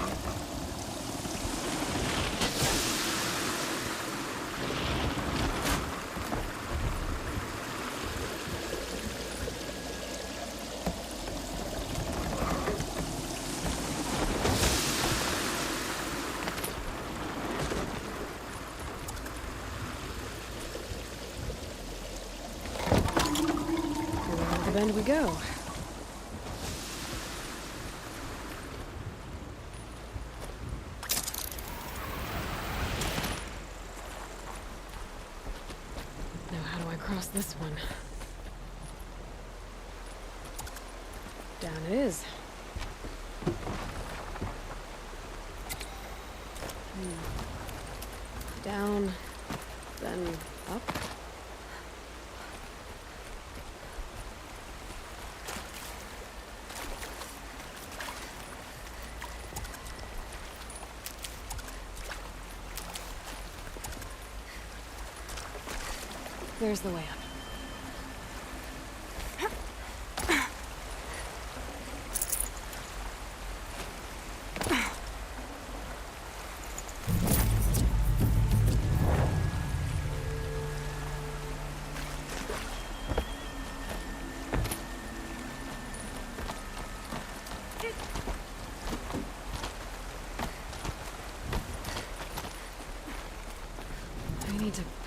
Around the bend we go. Across this one. Down it is. Down, then up. There's the way up.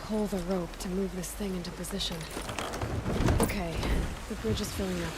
Pull the rope to move this thing into position. Okay, the bridge is filling up.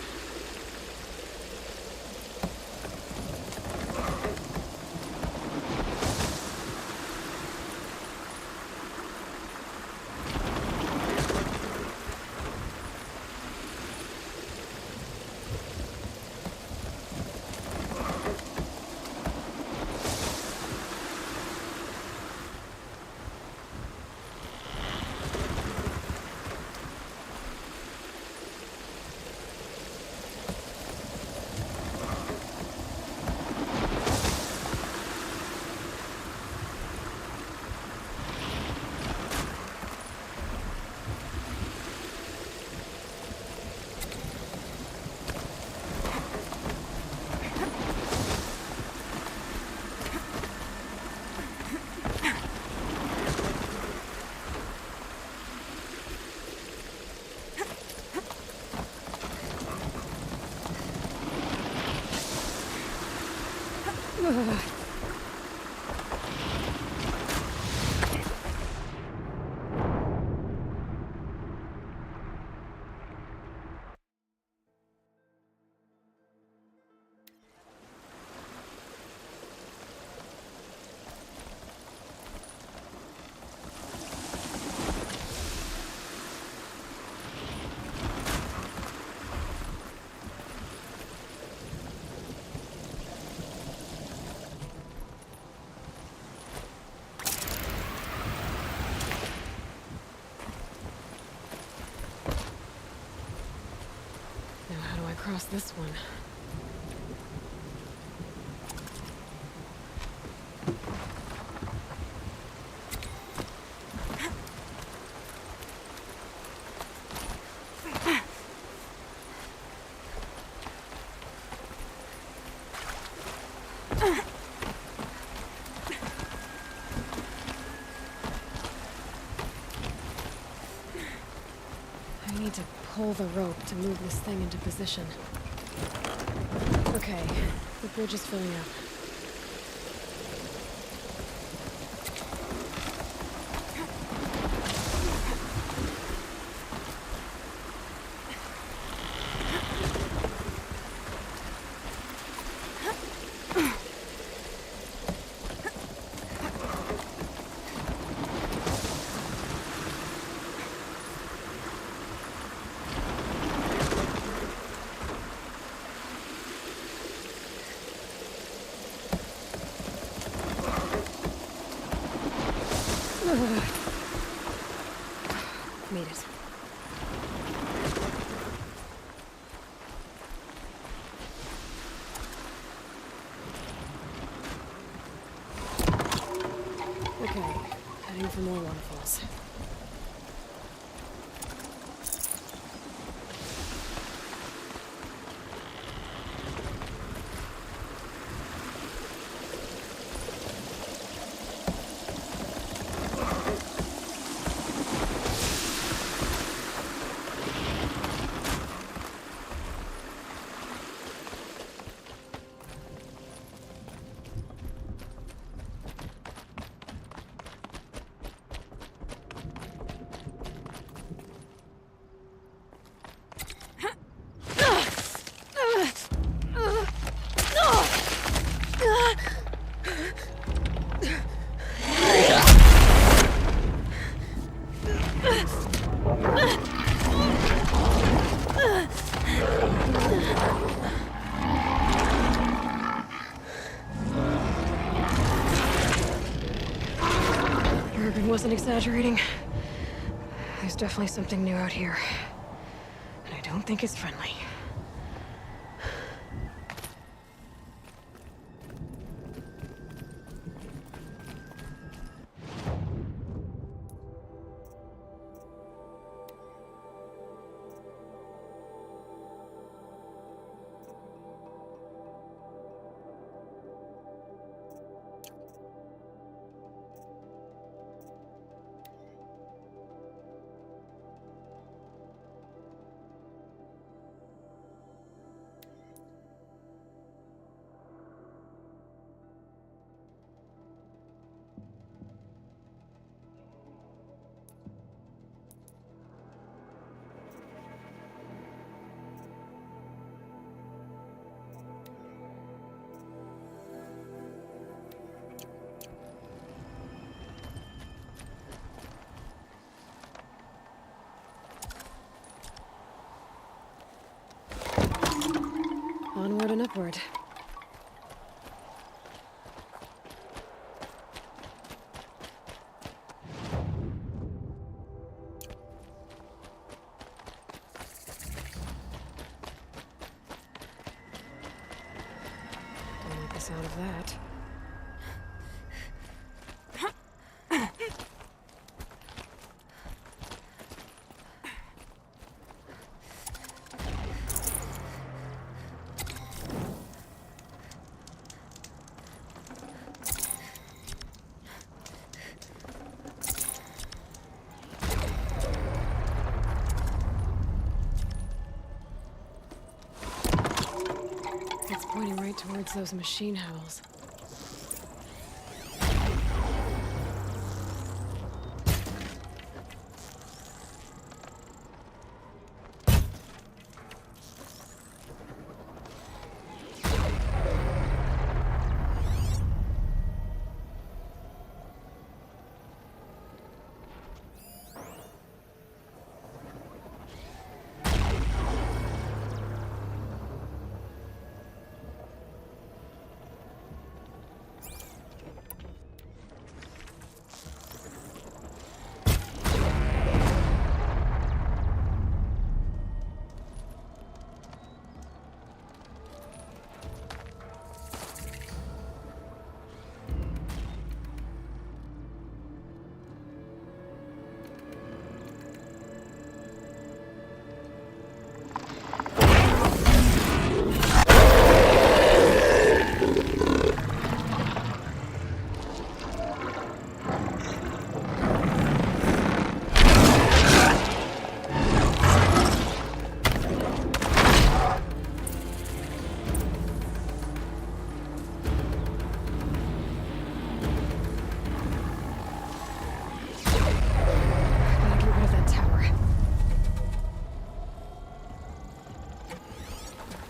Across this one. I need to pull the rope to move this thing into position. Okay, the bridge is filling up. Made it. Okay, heading for more waterfalls. Wasn't exaggerating. There's definitely something new out here. And I don't think it's friendly. Onward and upward. Don't like the sound of that. It's pointing right towards those machine howls.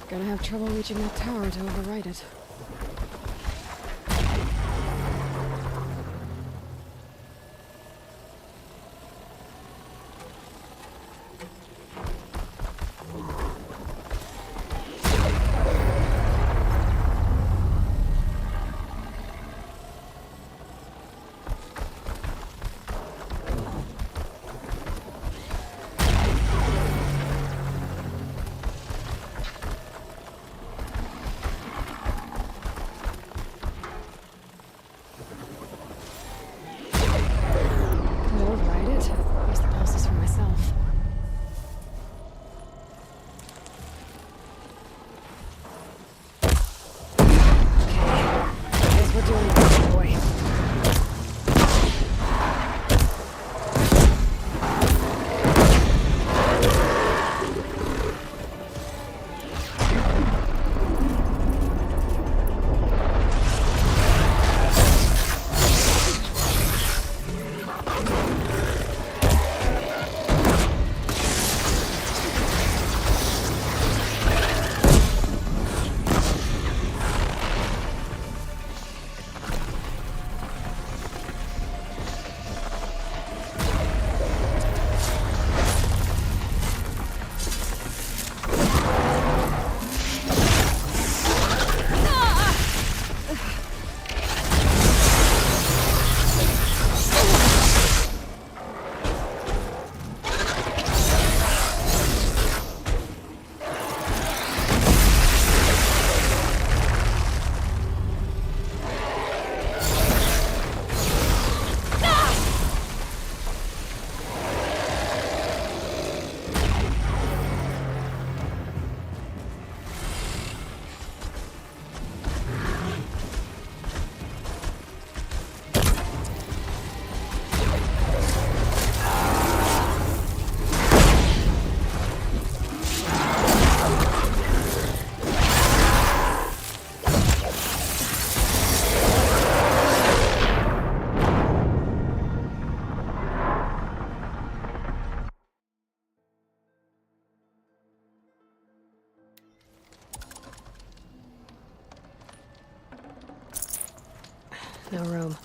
Gonna have trouble reaching that tower to override it. No room.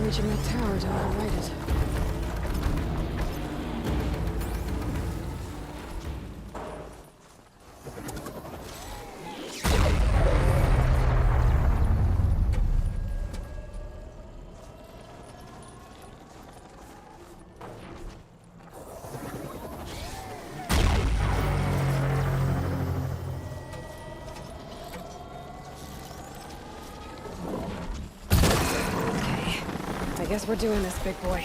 Reaching that tower to override it. I guess we're doing this, big boy.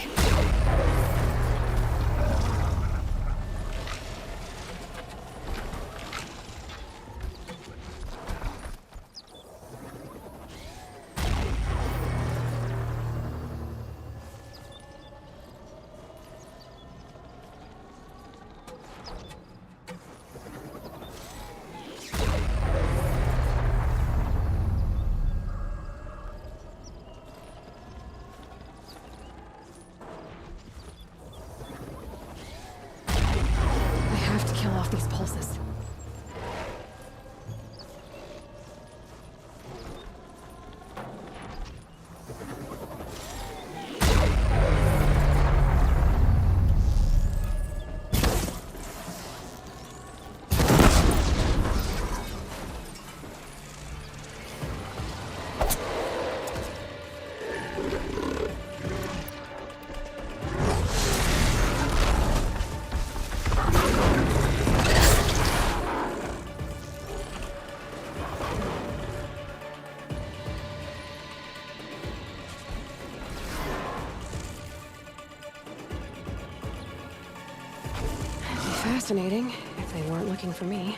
These pulses. Fascinating, if they weren't looking for me.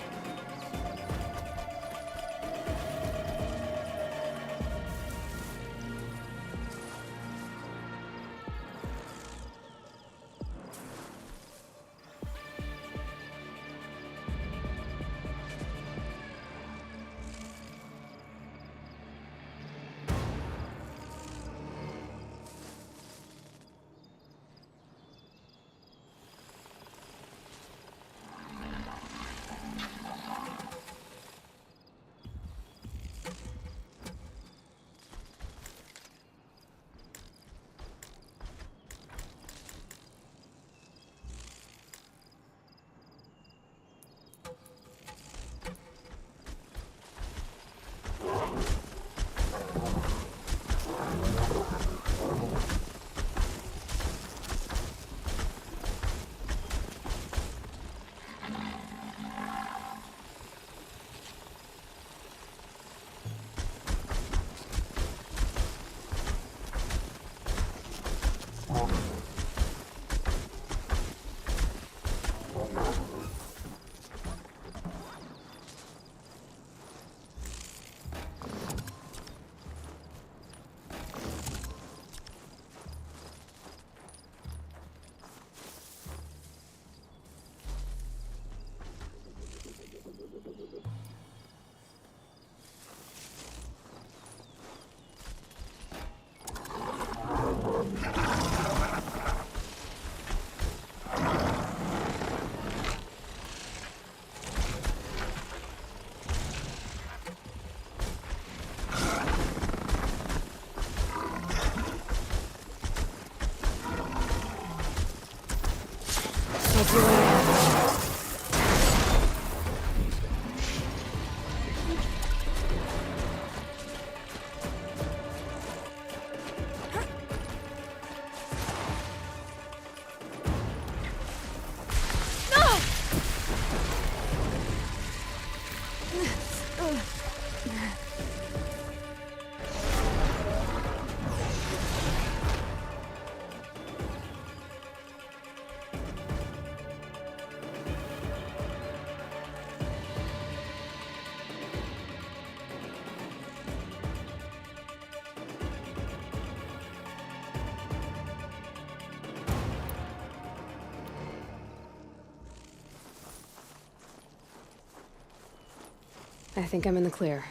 I think I'm in the clear.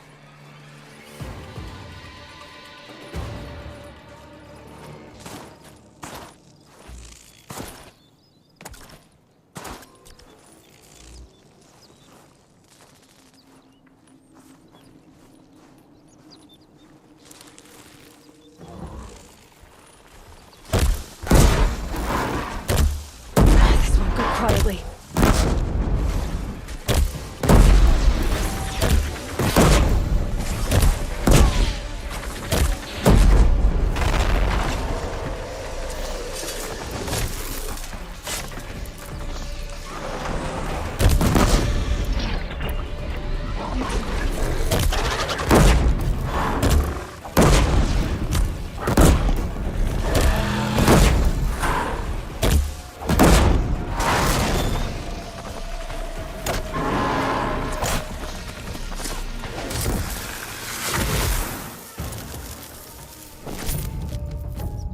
This won't go quietly.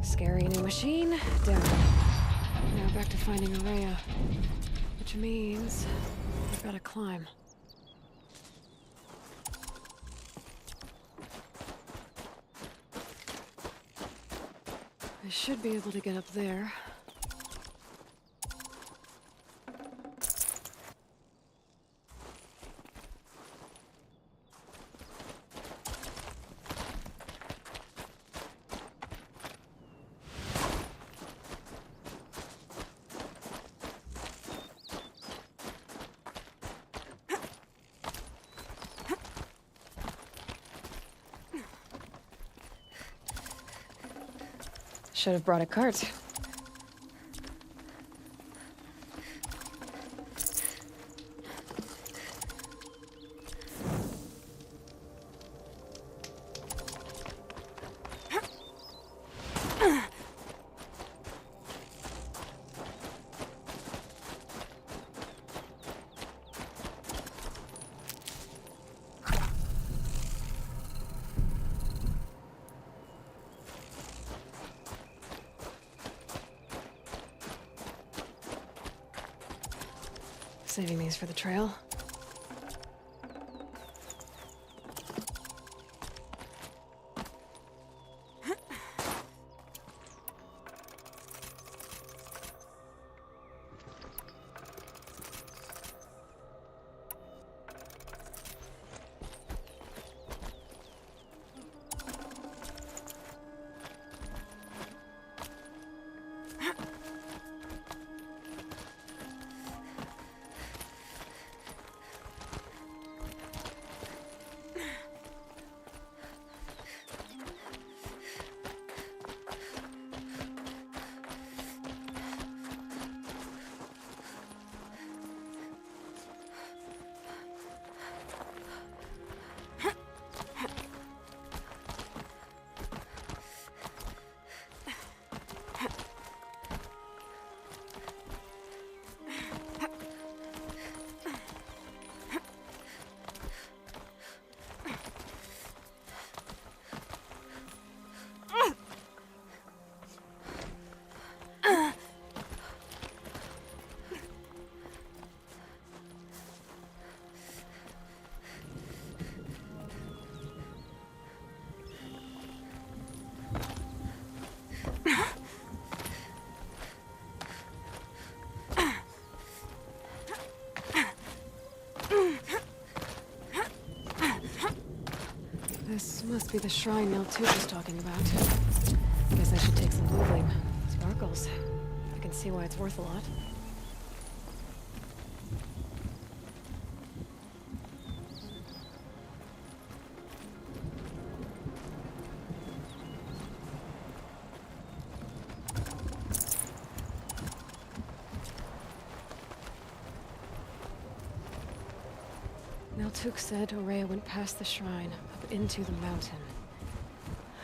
Scary new machine, down. Now back to finding Araya. Which means I've got to climb. I should be able to get up there. Should have brought a cart. Saving these for the trail. This must be the shrine Niltuk was talking about. Guess I should take some blue gleam. Sparkles. I can see why it's worth a lot. Niltuk said Araya went past the shrine, up into the mountain.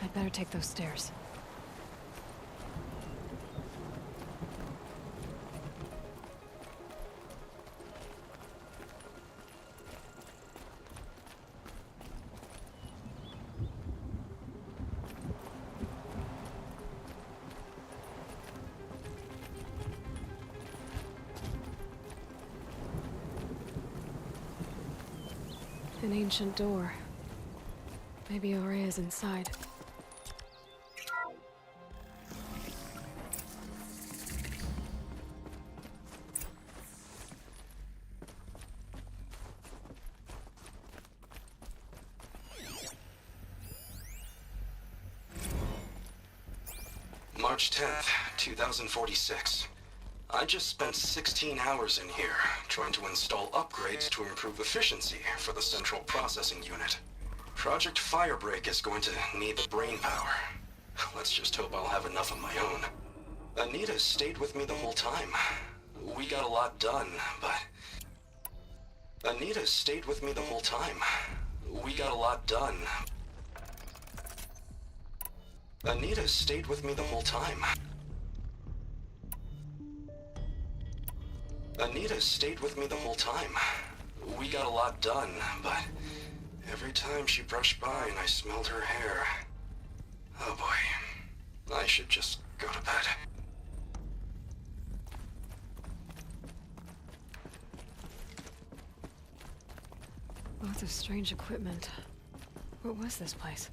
I'd better take those stairs. An ancient door. Maybe Aurea's inside. March 10th, 2046. I just spent 16 hours in here, trying to install upgrades to improve efficiency for the central processing unit. Project Firebreak is going to need the brain power. Let's just hope I'll have enough of my own. Anita stayed with me the whole time. We got a lot done, but... Anita stayed with me the whole time. We got a lot done. Anita stayed with me the whole time. Anita stayed with me the whole time. We got a lot done, but every time she brushed by and I smelled her hair... Oh boy. I should just go to bed. Lots of strange equipment. What was this place?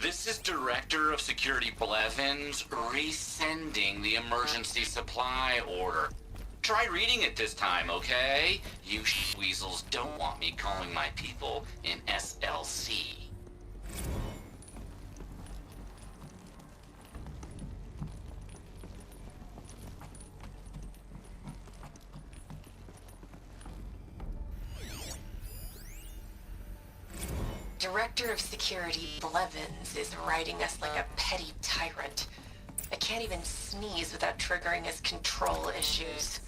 This is Director of Security Blevins resending the emergency supply order. Try reading it this time, okay? You weasels don't want me calling my people in SLC. Director of Security Blevins is writing us like a petty tyrant. I can't even sneeze without triggering his control issues.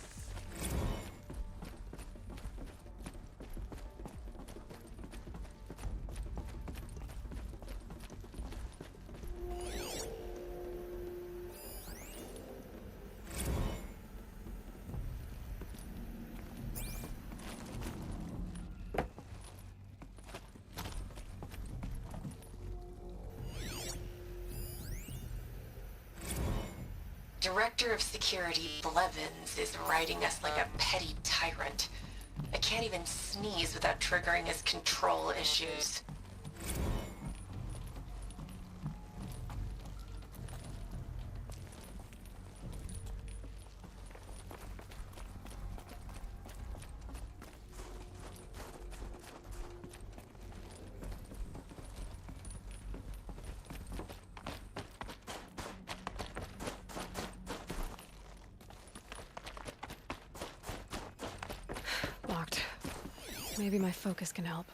Director of Security Blevins is writing us like a petty tyrant. I can't even sneeze without triggering his control issues. Locked. Maybe my focus can help.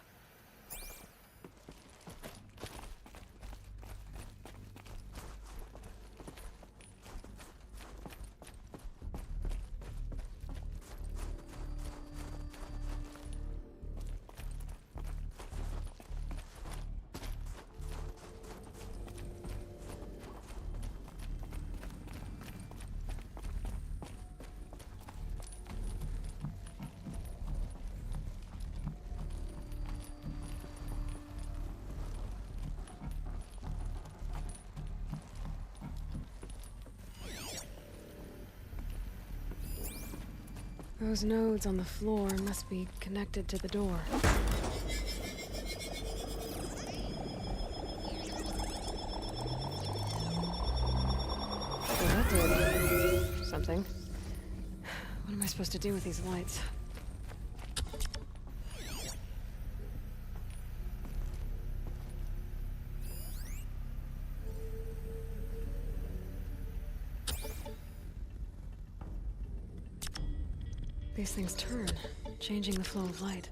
Those nodes on the floor must be connected to the door. Well, that did something. What am I supposed to do with these lights? These things turn, changing the flow of light.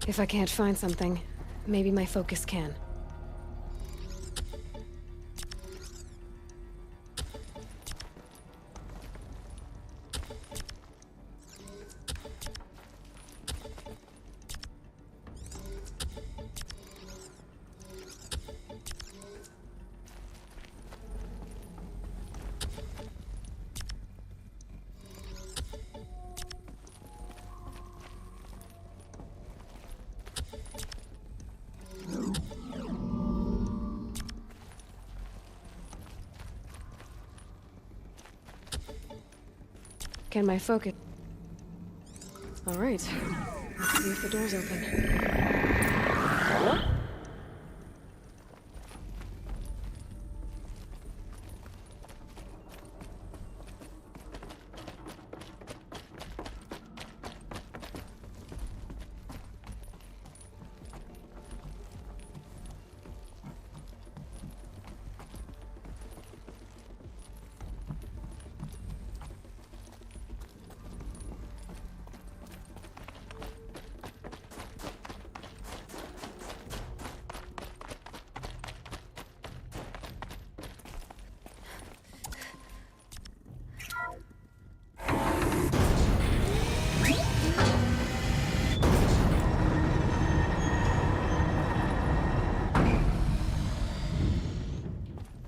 If I can't find something, maybe my focus can. Can my focus... All right. Let's see if the door's open.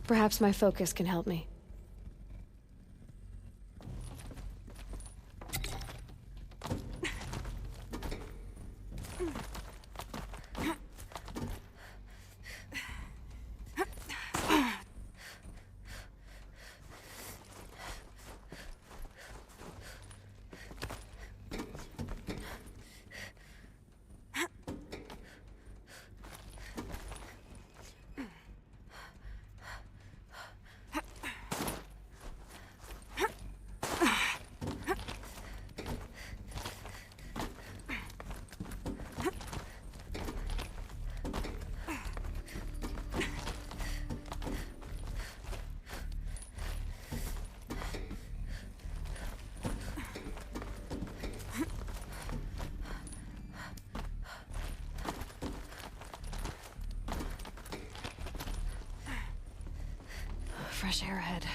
Perhaps my focus can help me. Fresh air ahead.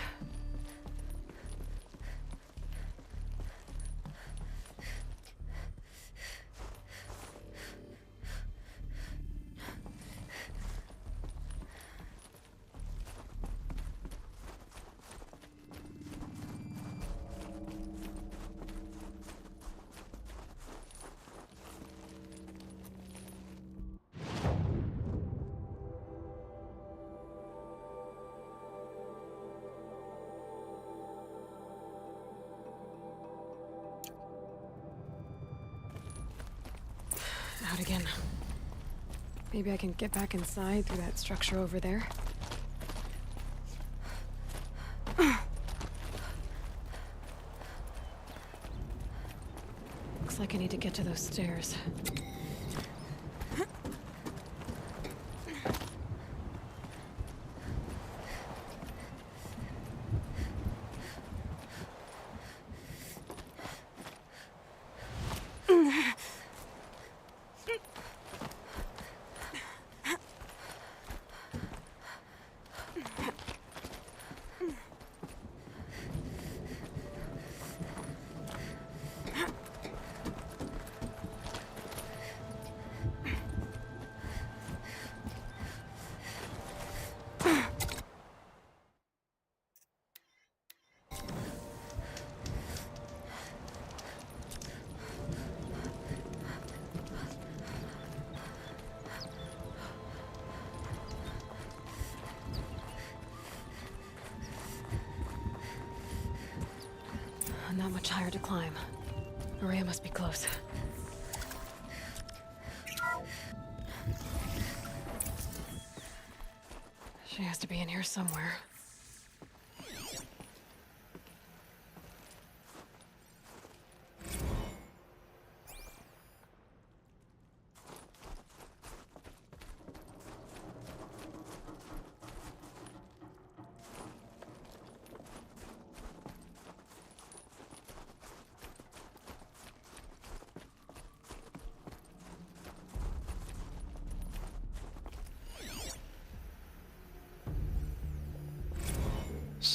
Out again. Maybe I can get back inside through that structure over there. Looks like I need to get to those stairs. Not much higher to climb. Maria must be close. She has to be in here somewhere.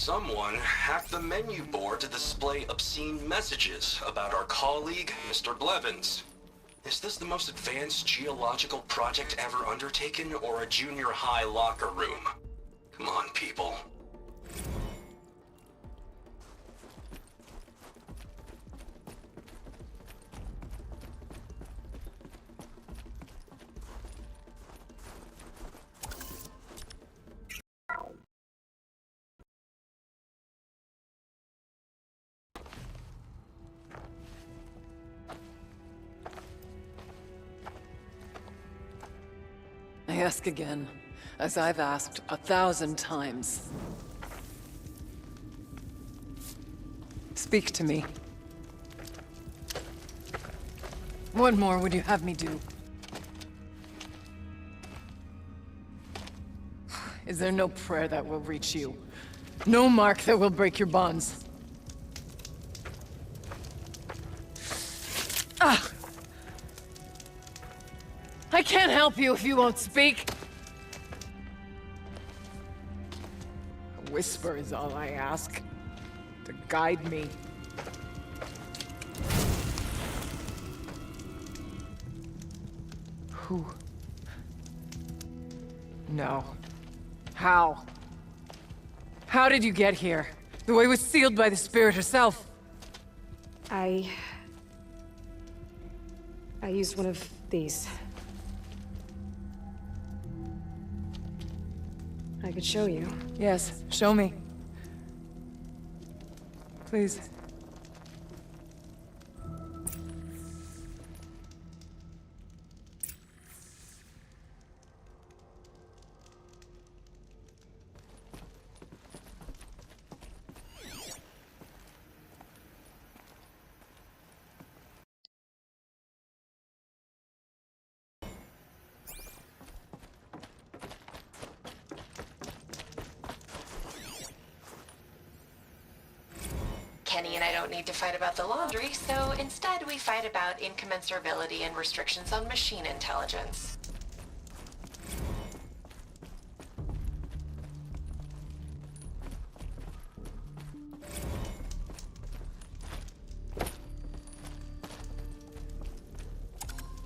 Someone hacked the menu board to display obscene messages about our colleague, Mr. Blevins. Is this the most advanced geological project ever undertaken, or a junior high locker room? Come on, people. I ask again, as I've asked 1,000 times. Speak to me. What more would you have me do? Is there no prayer that will reach you? No mark that will break your bonds? Ah! I can't help you if you won't speak. A whisper is all I ask. To guide me. Who? No. How? How did you get here? The way was sealed by the spirit herself. I used one of these. I could show you. Yes, show me. Please. Kenny and I don't need to fight about the laundry, so instead we fight about incommensurability and restrictions on machine intelligence.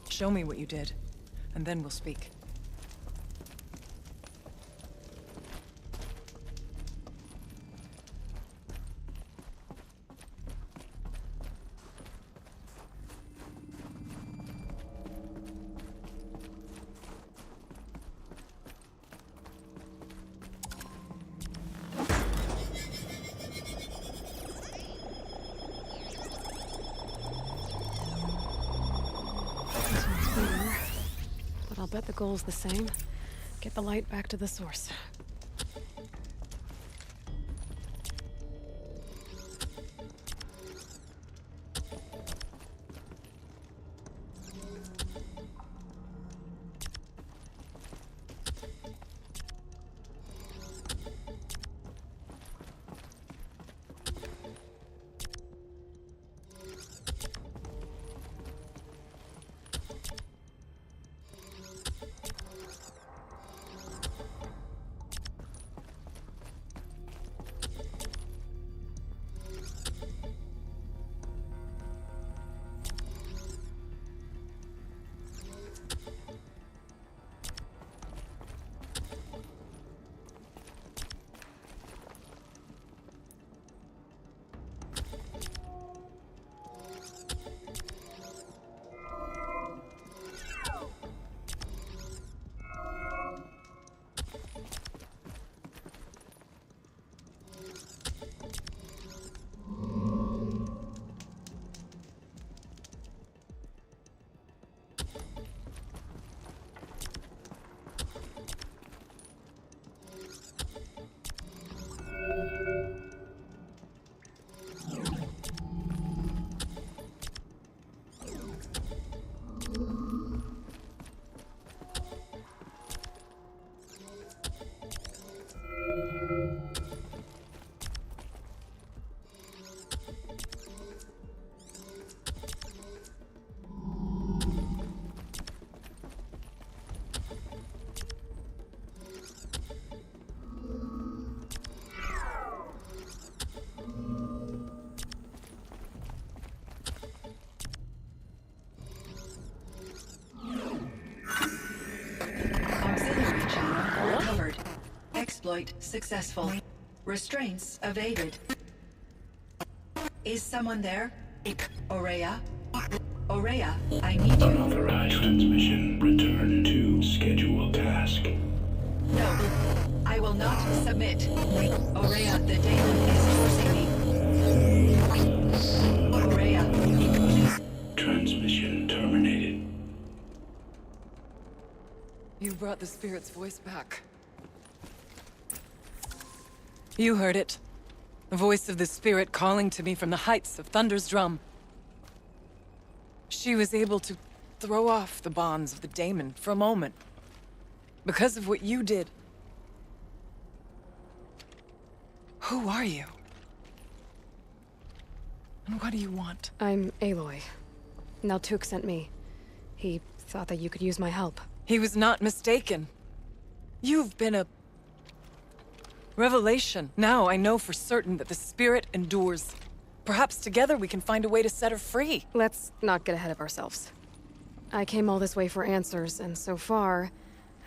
Show me what you did, and then we'll speak. But I'll bet the goal's the same. Get the light back to the source. exploit successful. Restraints evaded. Is someone there? Aurea? Aurea, I need you. Unauthorized transmission. Return to scheduled task. No, I will not submit. Aurea, the daemon is forcing me. Aurea. Transmission terminated. You brought the spirit's voice back. You heard it. The voice of the spirit calling to me from the heights of Thunder's drum. She was able to throw off the bonds of the daemon for a moment. Because of what you did. Who are you? And what do you want? I'm Aloy. Naltuk sent me. He thought that you could use my help. He was not mistaken. You've been a revelation. Now I know for certain that the spirit endures. Perhaps together we can find a way to set her free. Let's not get ahead of ourselves. I came all this way for answers, and so far,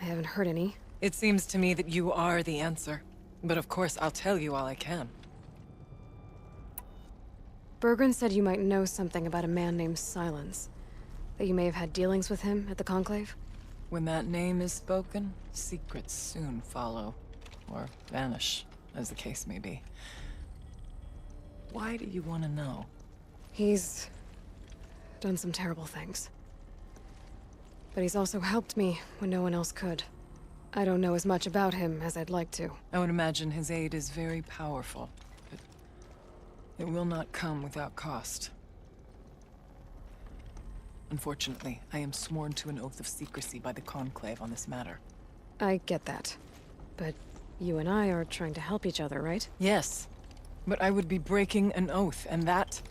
I haven't heard any. It seems to me that you are the answer. But of course, I'll tell you all I can. Bergren said you might know something about a man named Silence. That you may have had dealings with him at the Conclave? When that name is spoken, secrets soon follow. Or vanish, as the case may be. Why do you want to know? He's done some terrible things. But he's also helped me when no one else could. I don't know as much about him as I'd like to. I would imagine his aid is very powerful, but it will not come without cost. Unfortunately, I am sworn to an oath of secrecy by the Conclave on this matter. I get that. But you and I are trying to help each other, right? Yes. But I would be breaking an oath, and that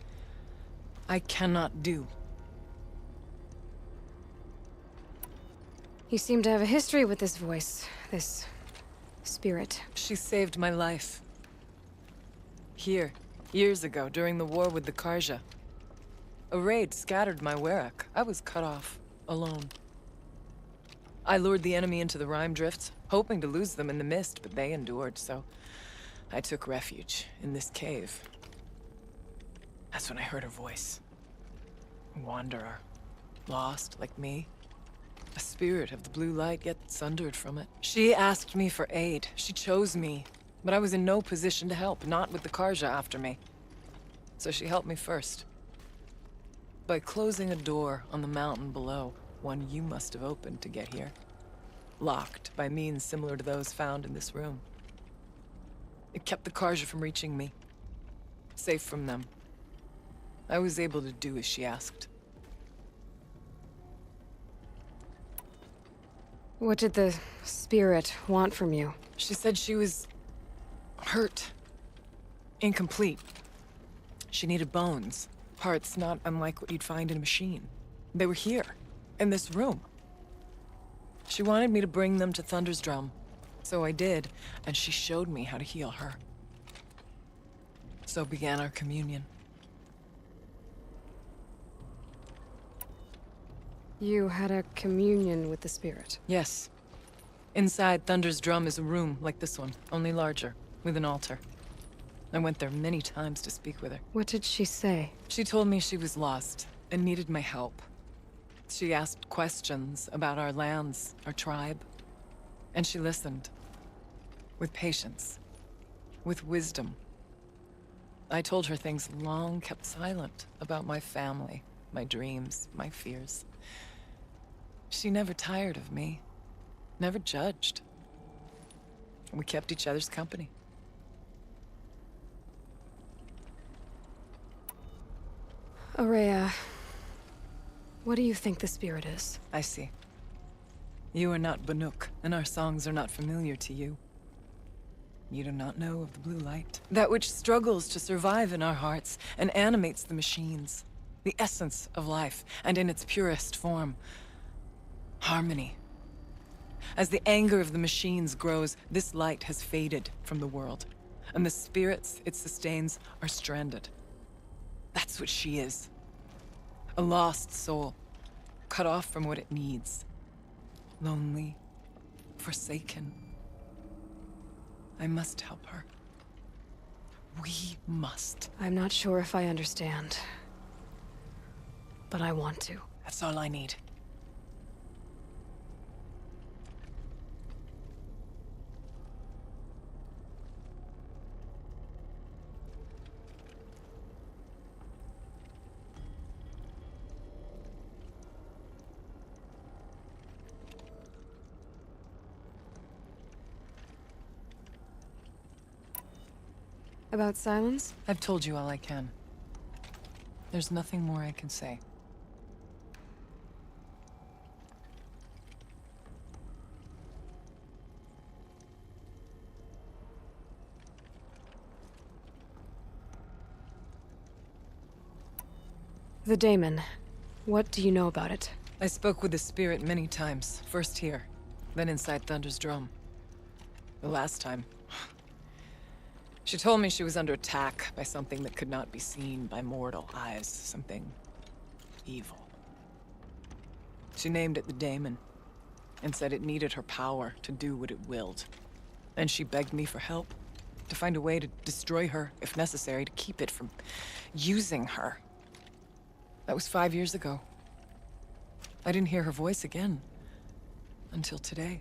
I cannot do. You seem to have a history with this voice, this spirit. She saved my life. Here, years ago, during the war with the Karja. A raid scattered my Werak. I was cut off, alone. I lured the enemy into the Rime Drifts, hoping to lose them in the mist, but they endured, so I took refuge in this cave. That's when I heard her voice. A wanderer. Lost, like me. A spirit of the blue light, yet sundered from it. She asked me for aid. She chose me. But I was in no position to help, not with the Karja after me. So she helped me first. By closing a door on the mountain below, one you must have opened to get here. Locked by means similar to those found in this room. It kept the Karja from reaching me. Safe from them. I was able to do as she asked. What did the spirit want from you? She said she was hurt. Incomplete. She needed bones. Parts not unlike what you'd find in a machine. They were here, in this room. She wanted me to bring them to Thunder's drum. So I did, and she showed me how to heal her. So began our communion. You had a communion with the spirit? Yes. Inside Thunder's drum is a room like this one, only larger, with an altar. I went there many times to speak with her. What did she say? She told me she was lost and needed my help. She asked questions about our lands, our tribe. And she listened. With patience. With wisdom. I told her things long kept silent about my family, my dreams, my fears. She never tired of me. Never judged. We kept each other's company. Aurea, what do you think the spirit is? I see. You are not Banuk, and our songs are not familiar to you. You do not know of the blue light. That which struggles to survive in our hearts and animates the machines. The essence of life, and in its purest form. Harmony. As the anger of the machines grows, this light has faded from the world. And the spirits it sustains are stranded. That's what she is. A lost soul. Cut off from what it needs. Lonely. Forsaken. I must help her. We must. I'm not sure if I understand. But I want to. That's all I need. About silence? I've told you all I can. There's nothing more I can say. The daemon. What do you know about it? I spoke with the spirit many times. First here, then inside Thunder's drum. The last time, she told me she was under attack by something that could not be seen by mortal eyes. Something evil. She named it the daemon, and said it needed her power to do what it willed. And she begged me for help, to find a way to destroy her, if necessary, to keep it from using her. That was 5 years ago. I didn't hear her voice again, until today.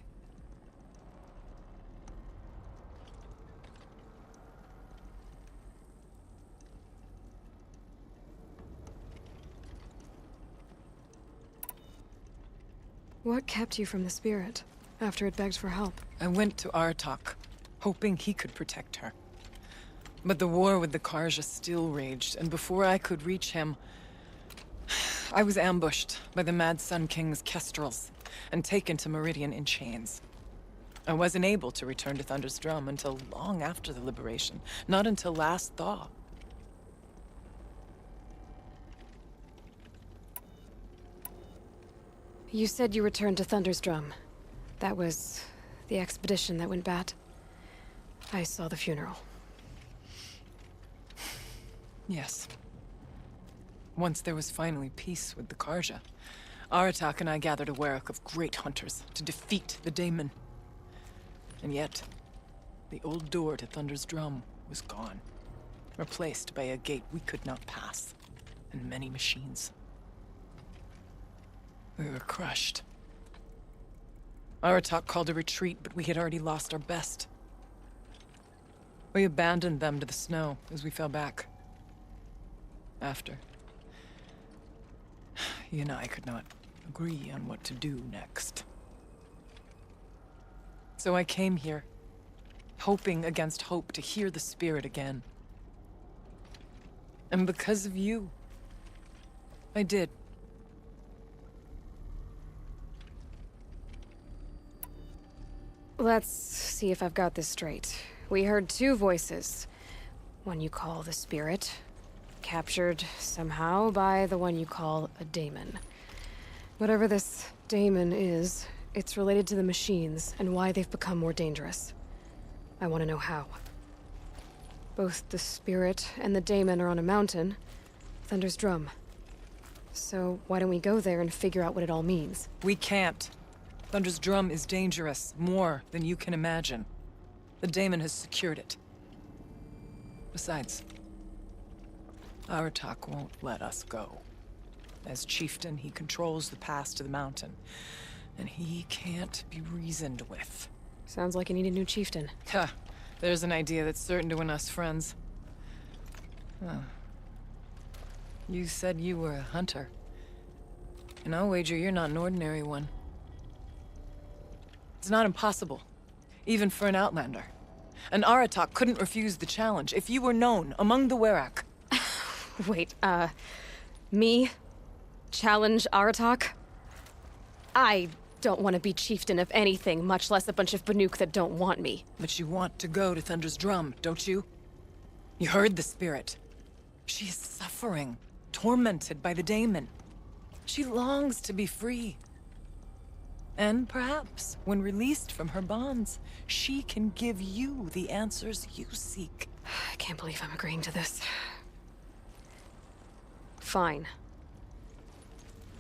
What kept you from the spirit, after it begged for help? I went to Aratak, hoping he could protect her. But the war with the Karja still raged, and before I could reach him, I was ambushed by the Mad Sun King's kestrels, and taken to Meridian in chains. I wasn't able to return to Thunder's Drum until long after the liberation, not until last thaw. You said you returned to Thunder's Drum. That was the expedition that went bad. I saw the funeral. Yes. Once there was finally peace with the Karja, Aratak and I gathered a werak of great hunters to defeat the daemon. And yet, the old door to Thunder's Drum was gone, replaced by a gate we could not pass, and many machines. We were crushed. Aratak called a retreat, but we had already lost our best. We abandoned them to the snow as we fell back. After, he and I could not agree on what to do next. So I came here, hoping against hope to hear the spirit again. And because of you, I did. Let's see if I've got this straight. We heard two voices. One you call the spirit, captured somehow by the one you call a daemon. Whatever this daemon is, it's related to the machines and why they've become more dangerous. I want to know how. Both the spirit and the daemon are on a mountain, Thunder's Drum. So why don't we go there and figure out what it all means? We can't. Thunder's Drum is dangerous, more than you can imagine. The daemon has secured it. Besides, Aratak won't let us go. As chieftain, he controls the pass to the mountain, and he can't be reasoned with. Sounds like you need a new chieftain. Ha! There's an idea that's certain to win us friends. Huh. You said you were a hunter. And I'll wager you're not an ordinary one. It's not impossible, even for an outlander. And Aratak couldn't refuse the challenge if you were known among the werak. Wait, me? Challenge Aratak? I don't want to be chieftain of anything, much less a bunch of Banuk that don't want me. But you want to go to Thunder's Drum, don't you? You heard the spirit. She is suffering, tormented by the daemon. She longs to be free. And perhaps, when released from her bonds, she can give you the answers you seek. I can't believe I'm agreeing to this. Fine.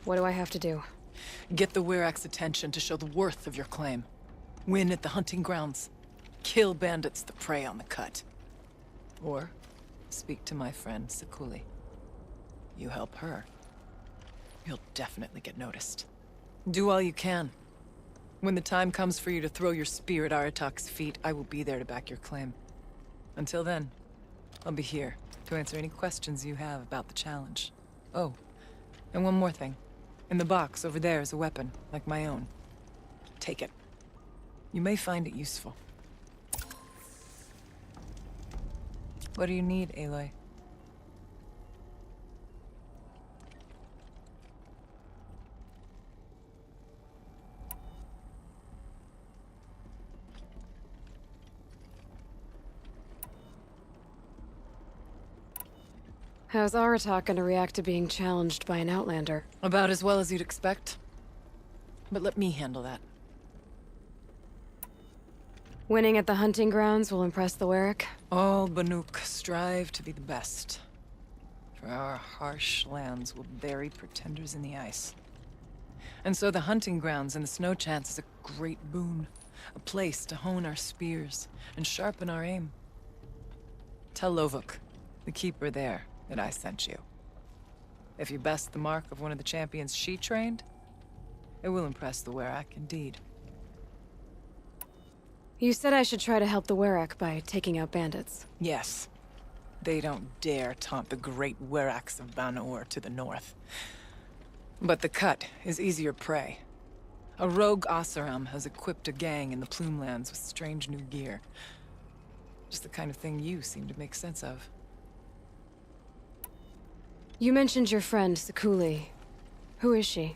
What do I have to do? Get the Werak's attention to show the worth of your claim. Win at the hunting grounds. Kill bandits that prey on the cut. Or speak to my friend Sekuli. You help her, you'll definitely get noticed. Do all you can. When the time comes for you to throw your spear at Aratak's feet, I will be there to back your claim. Until then, I'll be here to answer any questions you have about the challenge. Oh, and one more thing. In the box over there is a weapon, like my own. Take it. You may find it useful. What do you need, Aloy? How's Aratak gonna react to being challenged by an Outlander? About as well as you'd expect. But let me handle that. Winning at the hunting grounds will impress the Warwick? All Banuk strive to be the best. For our harsh lands will bury pretenders in the ice. And so the hunting grounds and the snow chance is a great boon. A place to hone our spears and sharpen our aim. Tell Lovuk, the keeper there, that I sent you. If you best the mark of one of the champions she trained, it will impress the Warwick indeed. You said I should try to help the Warwick by taking out bandits. Yes. They don't dare taunt the great Warracks of Banor to the north. But the cut is easier prey. A rogue Oseram has equipped a gang in the Plumelands with strange new gear. Just the kind of thing you seem to make sense of. You mentioned your friend, Sekuli. Who is she?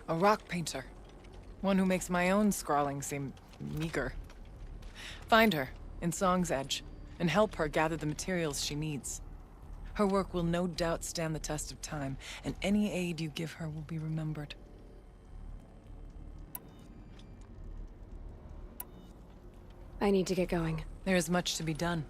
A rock painter. One who makes my own scrawling seem meager. Find her in Song's Edge, and help her gather the materials she needs. Her work will no doubt stand the test of time, and any aid you give her will be remembered. I need to get going. There is much to be done.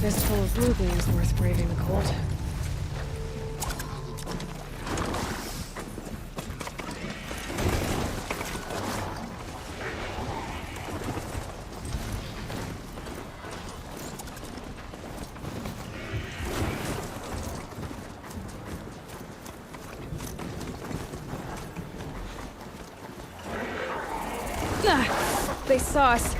Fistful of ruby is worth braving the cold. They saw us.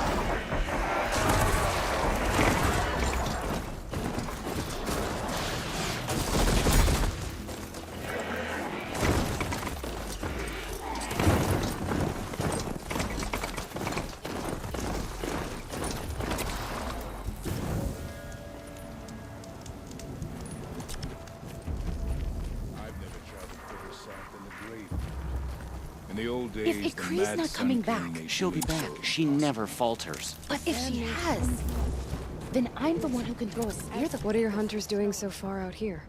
In the old days, If the Ikri's mad not Sun coming King back, made She'll be doing back. so She never falters. But if she has, then I'm the one who can throw a spear. What are your hunters doing so far out here?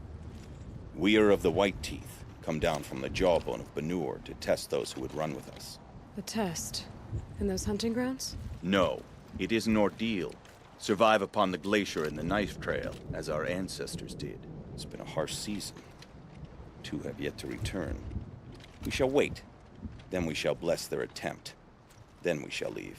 We are of the White Teeth, come down from the jawbone of Banur to test those who would run with us. The test? In those hunting grounds? No, it is an ordeal. Survive upon the glacier and the knife trail, as our ancestors did. It's been a harsh season. 2 have yet to return. We shall wait. Then we shall bless their attempt. Then we shall leave.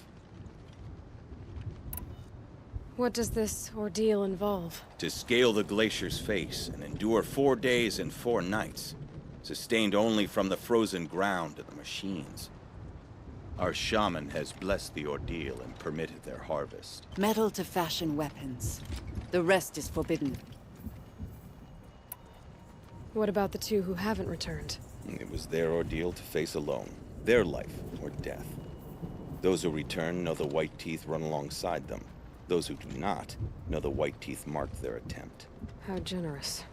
What does this ordeal involve? To scale the glacier's face and endure 4 days and 4 nights, sustained only from the frozen ground and the machines. Our shaman has blessed the ordeal and permitted their harvest. Metal to fashion weapons. The rest is forbidden. What about the 2 who haven't returned? It was their ordeal to face alone. Their life or death. Those who return know the White Teeth run alongside them. Those who do not know the White Teeth marked their attempt. How generous.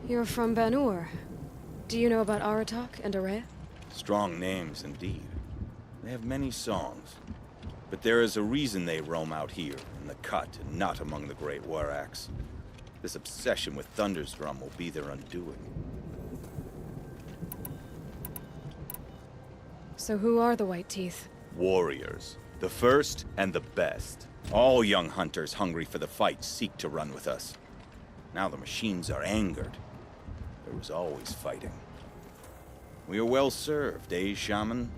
You're from Banur. Do you know about Aratak and Araya? Strong names indeed. They have many songs. But there is a reason they roam out here, in the cut, and not among the great Waraks. This obsession with Thunder's Drum will be their undoing. So who are the White Teeth? Warriors. The first and the best. All young hunters hungry for the fight seek to run with us. Now the machines are angered. There was always fighting. We are well served, eh, Shaman?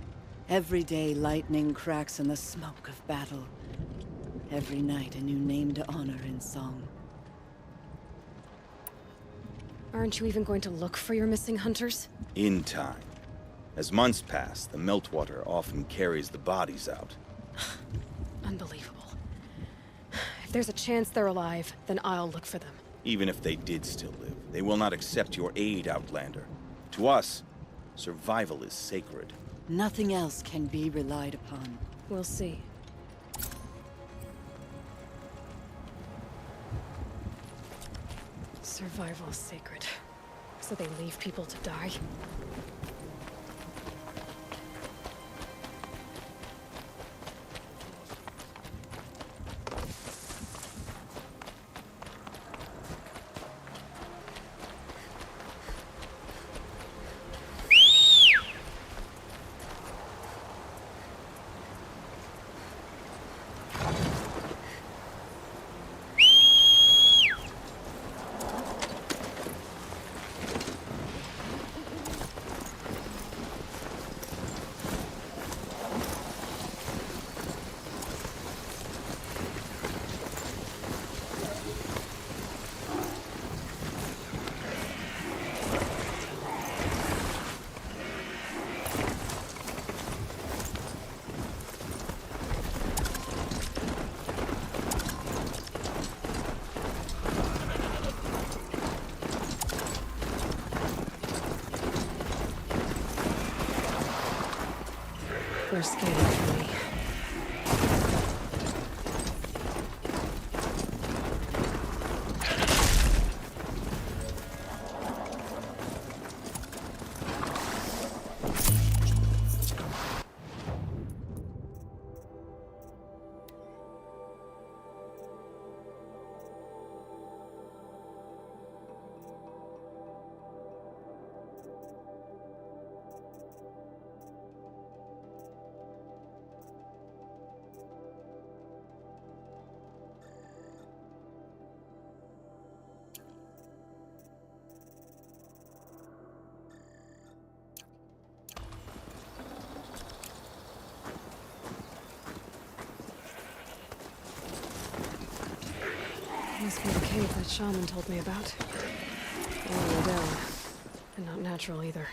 Every day lightning cracks in the smoke of battle. Every night a new name to honor in song. Aren't you even going to look for your missing hunters? In time. As months pass, the meltwater often carries the bodies out. Unbelievable. If there's a chance they're alive, then I'll look for them. Even if they did still live, they will not accept your aid, Outlander. To us, survival is sacred. Nothing else can be relied upon. We'll see. Survival is sacred. So they leave people to die? They're scanning for me. Must be the cave that shaman told me about. All the way down. And not natural either.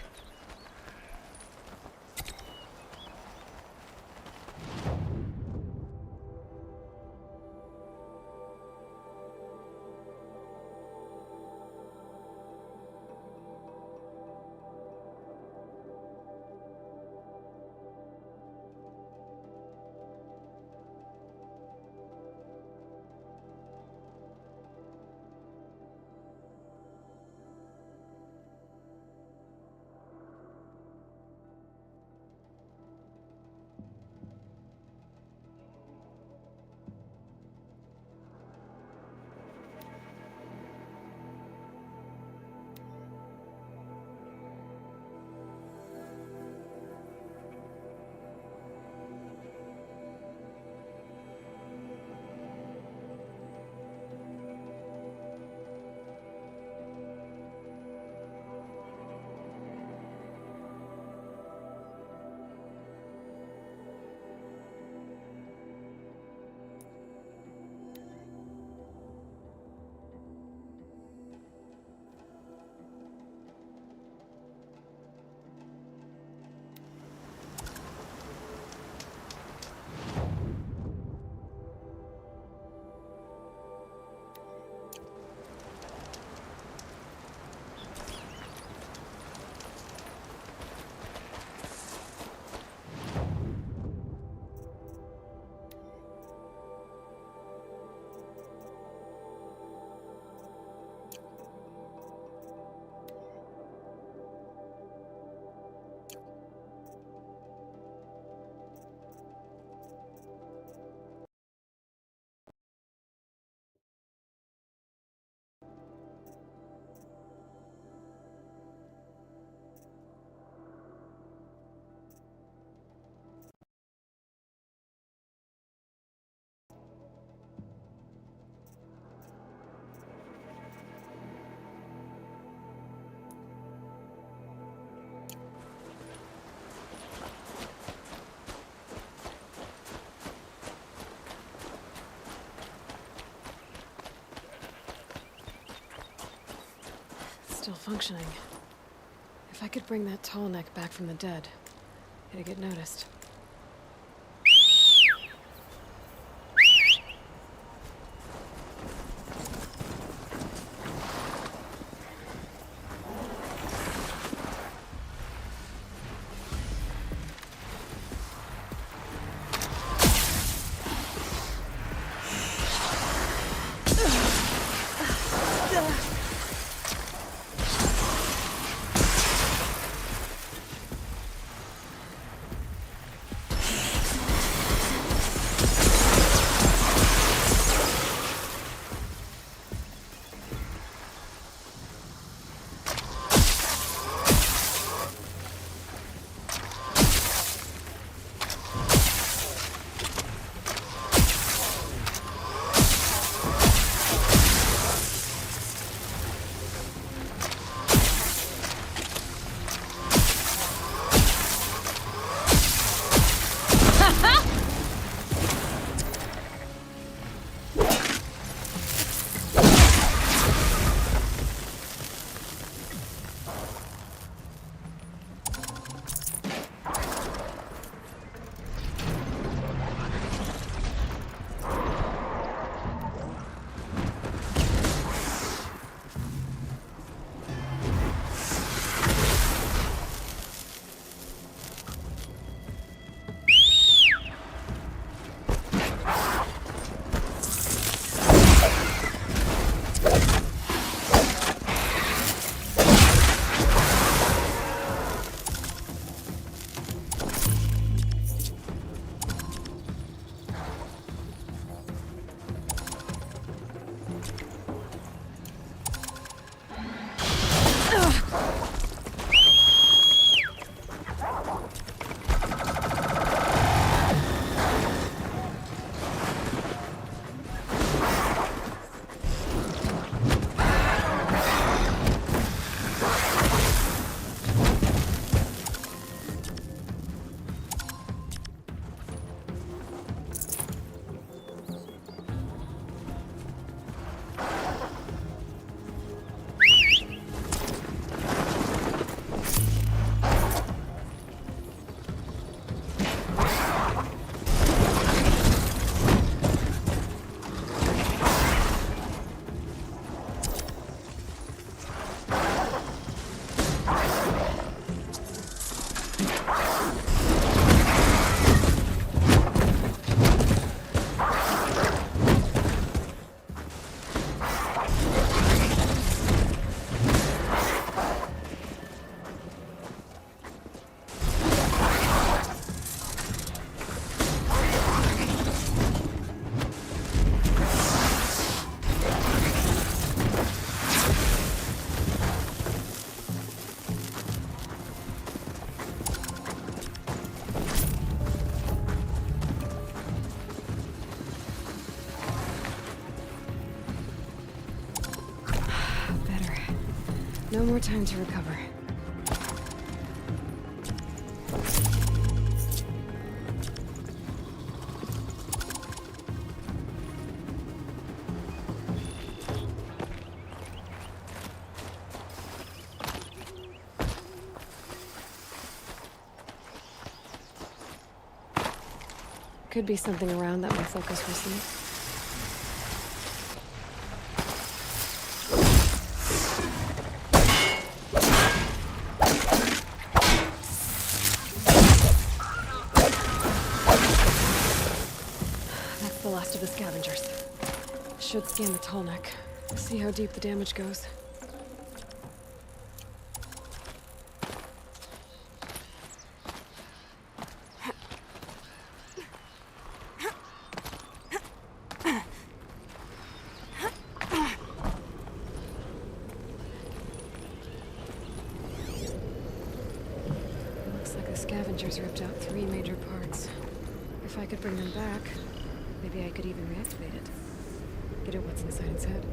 Still functioning. If I could bring that tall neck back from the dead, it'd get noticed. No more time to recover. Could be something around that my focus will see. That's the last of the scavengers. Should scan the tall neck. See how deep the damage goes. Looks like the scavengers ripped out 3 major parts. If I could bring them back, maybe I could even reactivate it. Get at what's inside its head.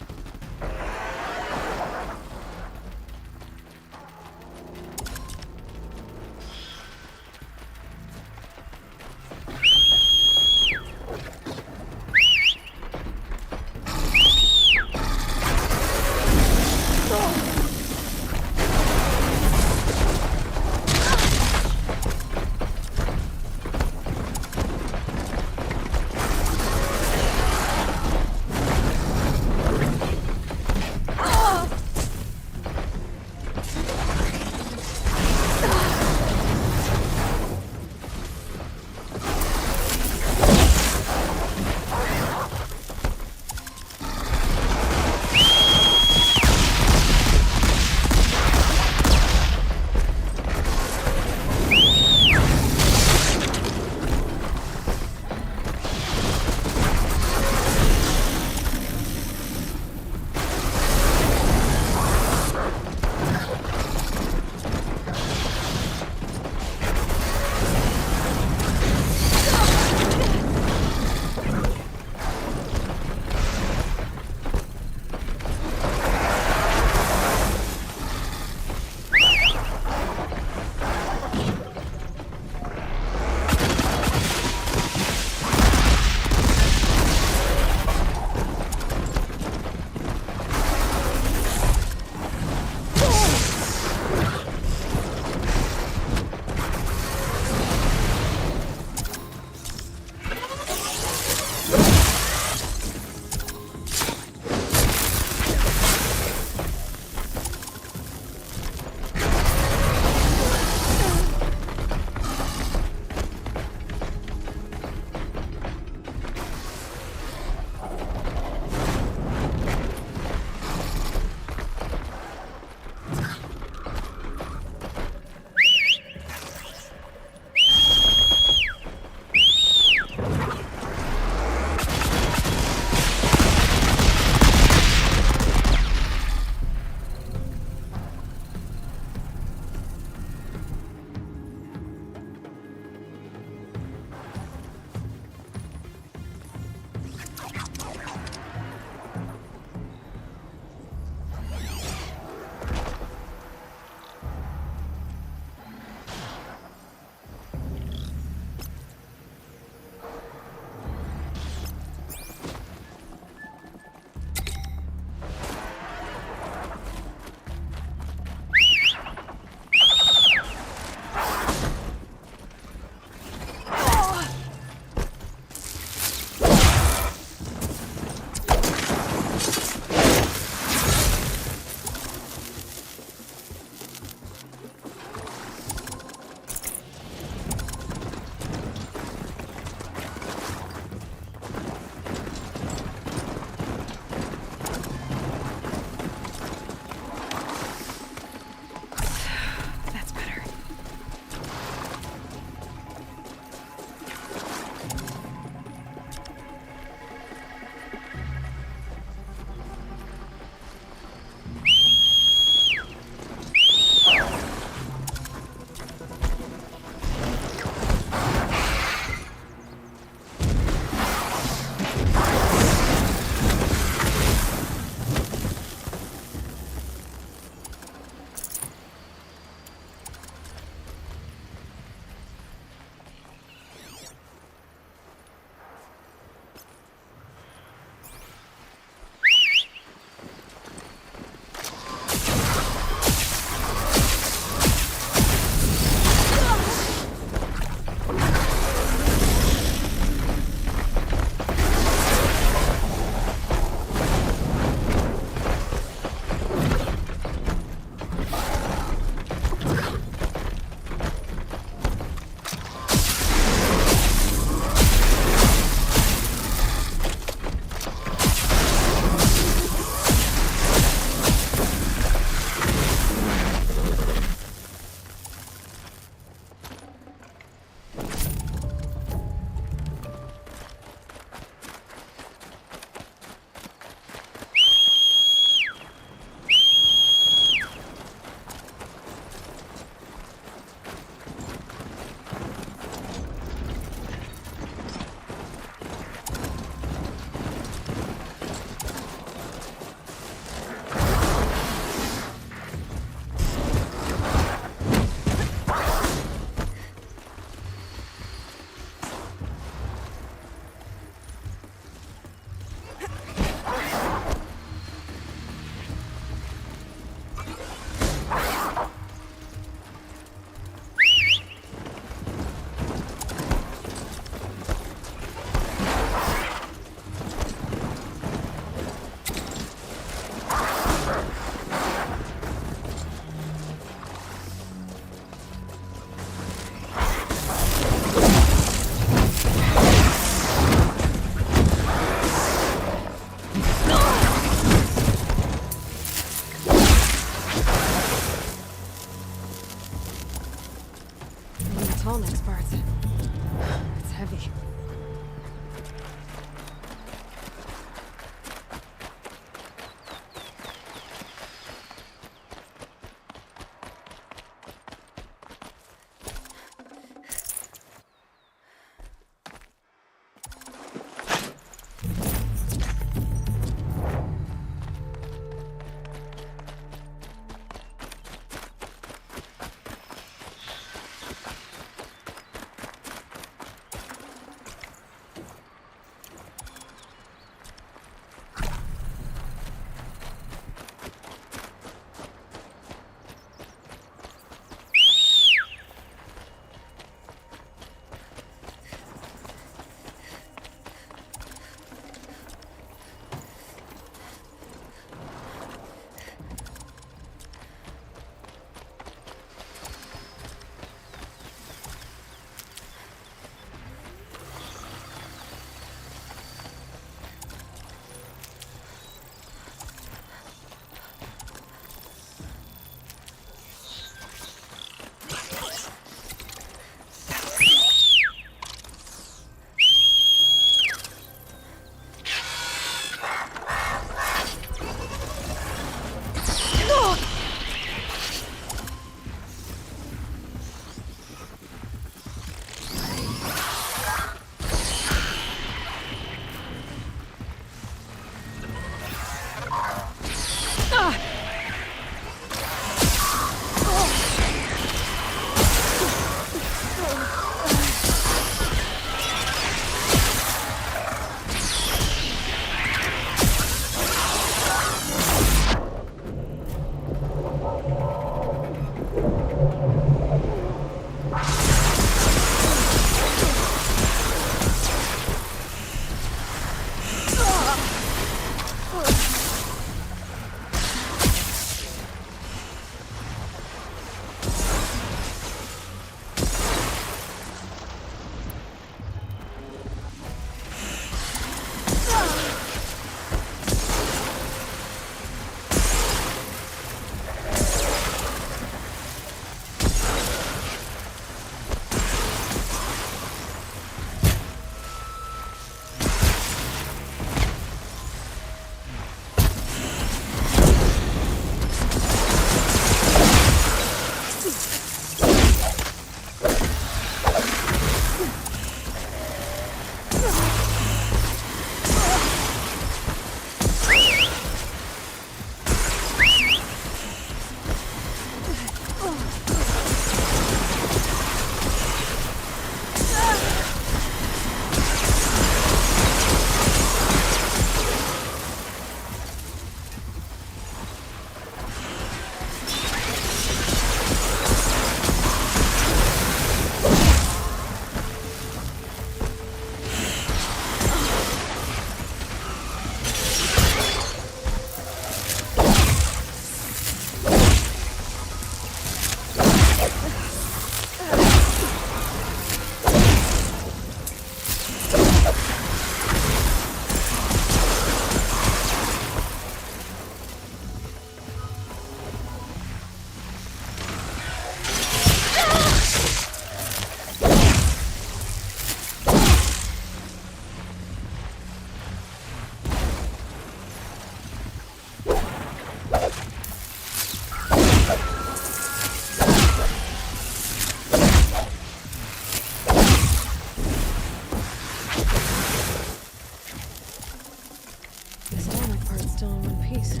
keys.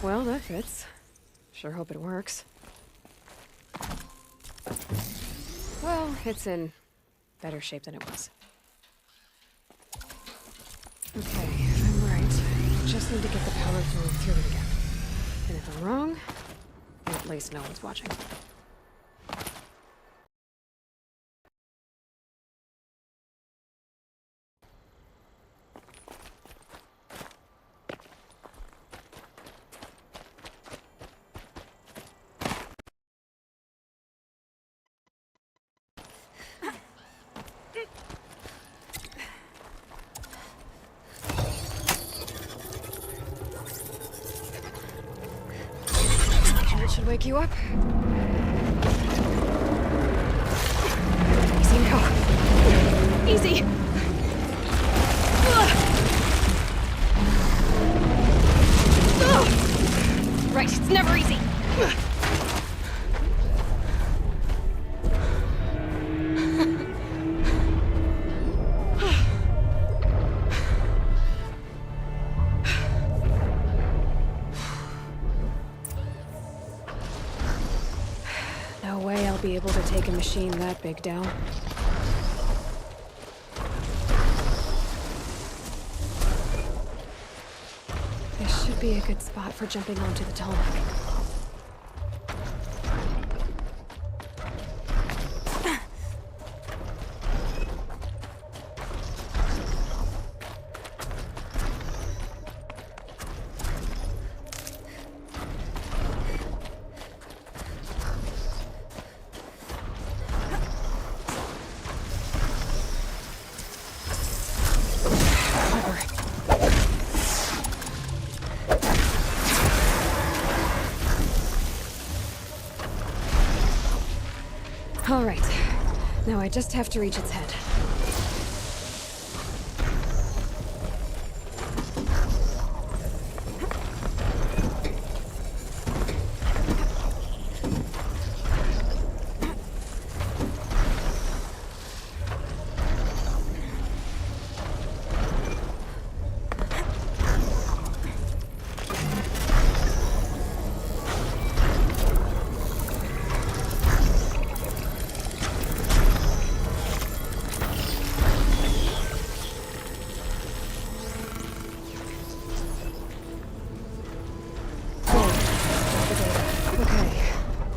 Well, that fits. Sure hope it works. Well, it's in better shape than it was. Okay, if I'm right, I just need to get the power flowing through it again. And if I'm wrong, at least no one's watching. It should wake you up. Easy now. Easy. Right, it's never easy. No way I'll be able to take a machine that big down. This should be a good spot for jumping onto the tarmac. All right. Now I just have to reach its head.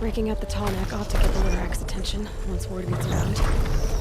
Breaking out the tarmac ought to get the Lorax's attention once word gets around.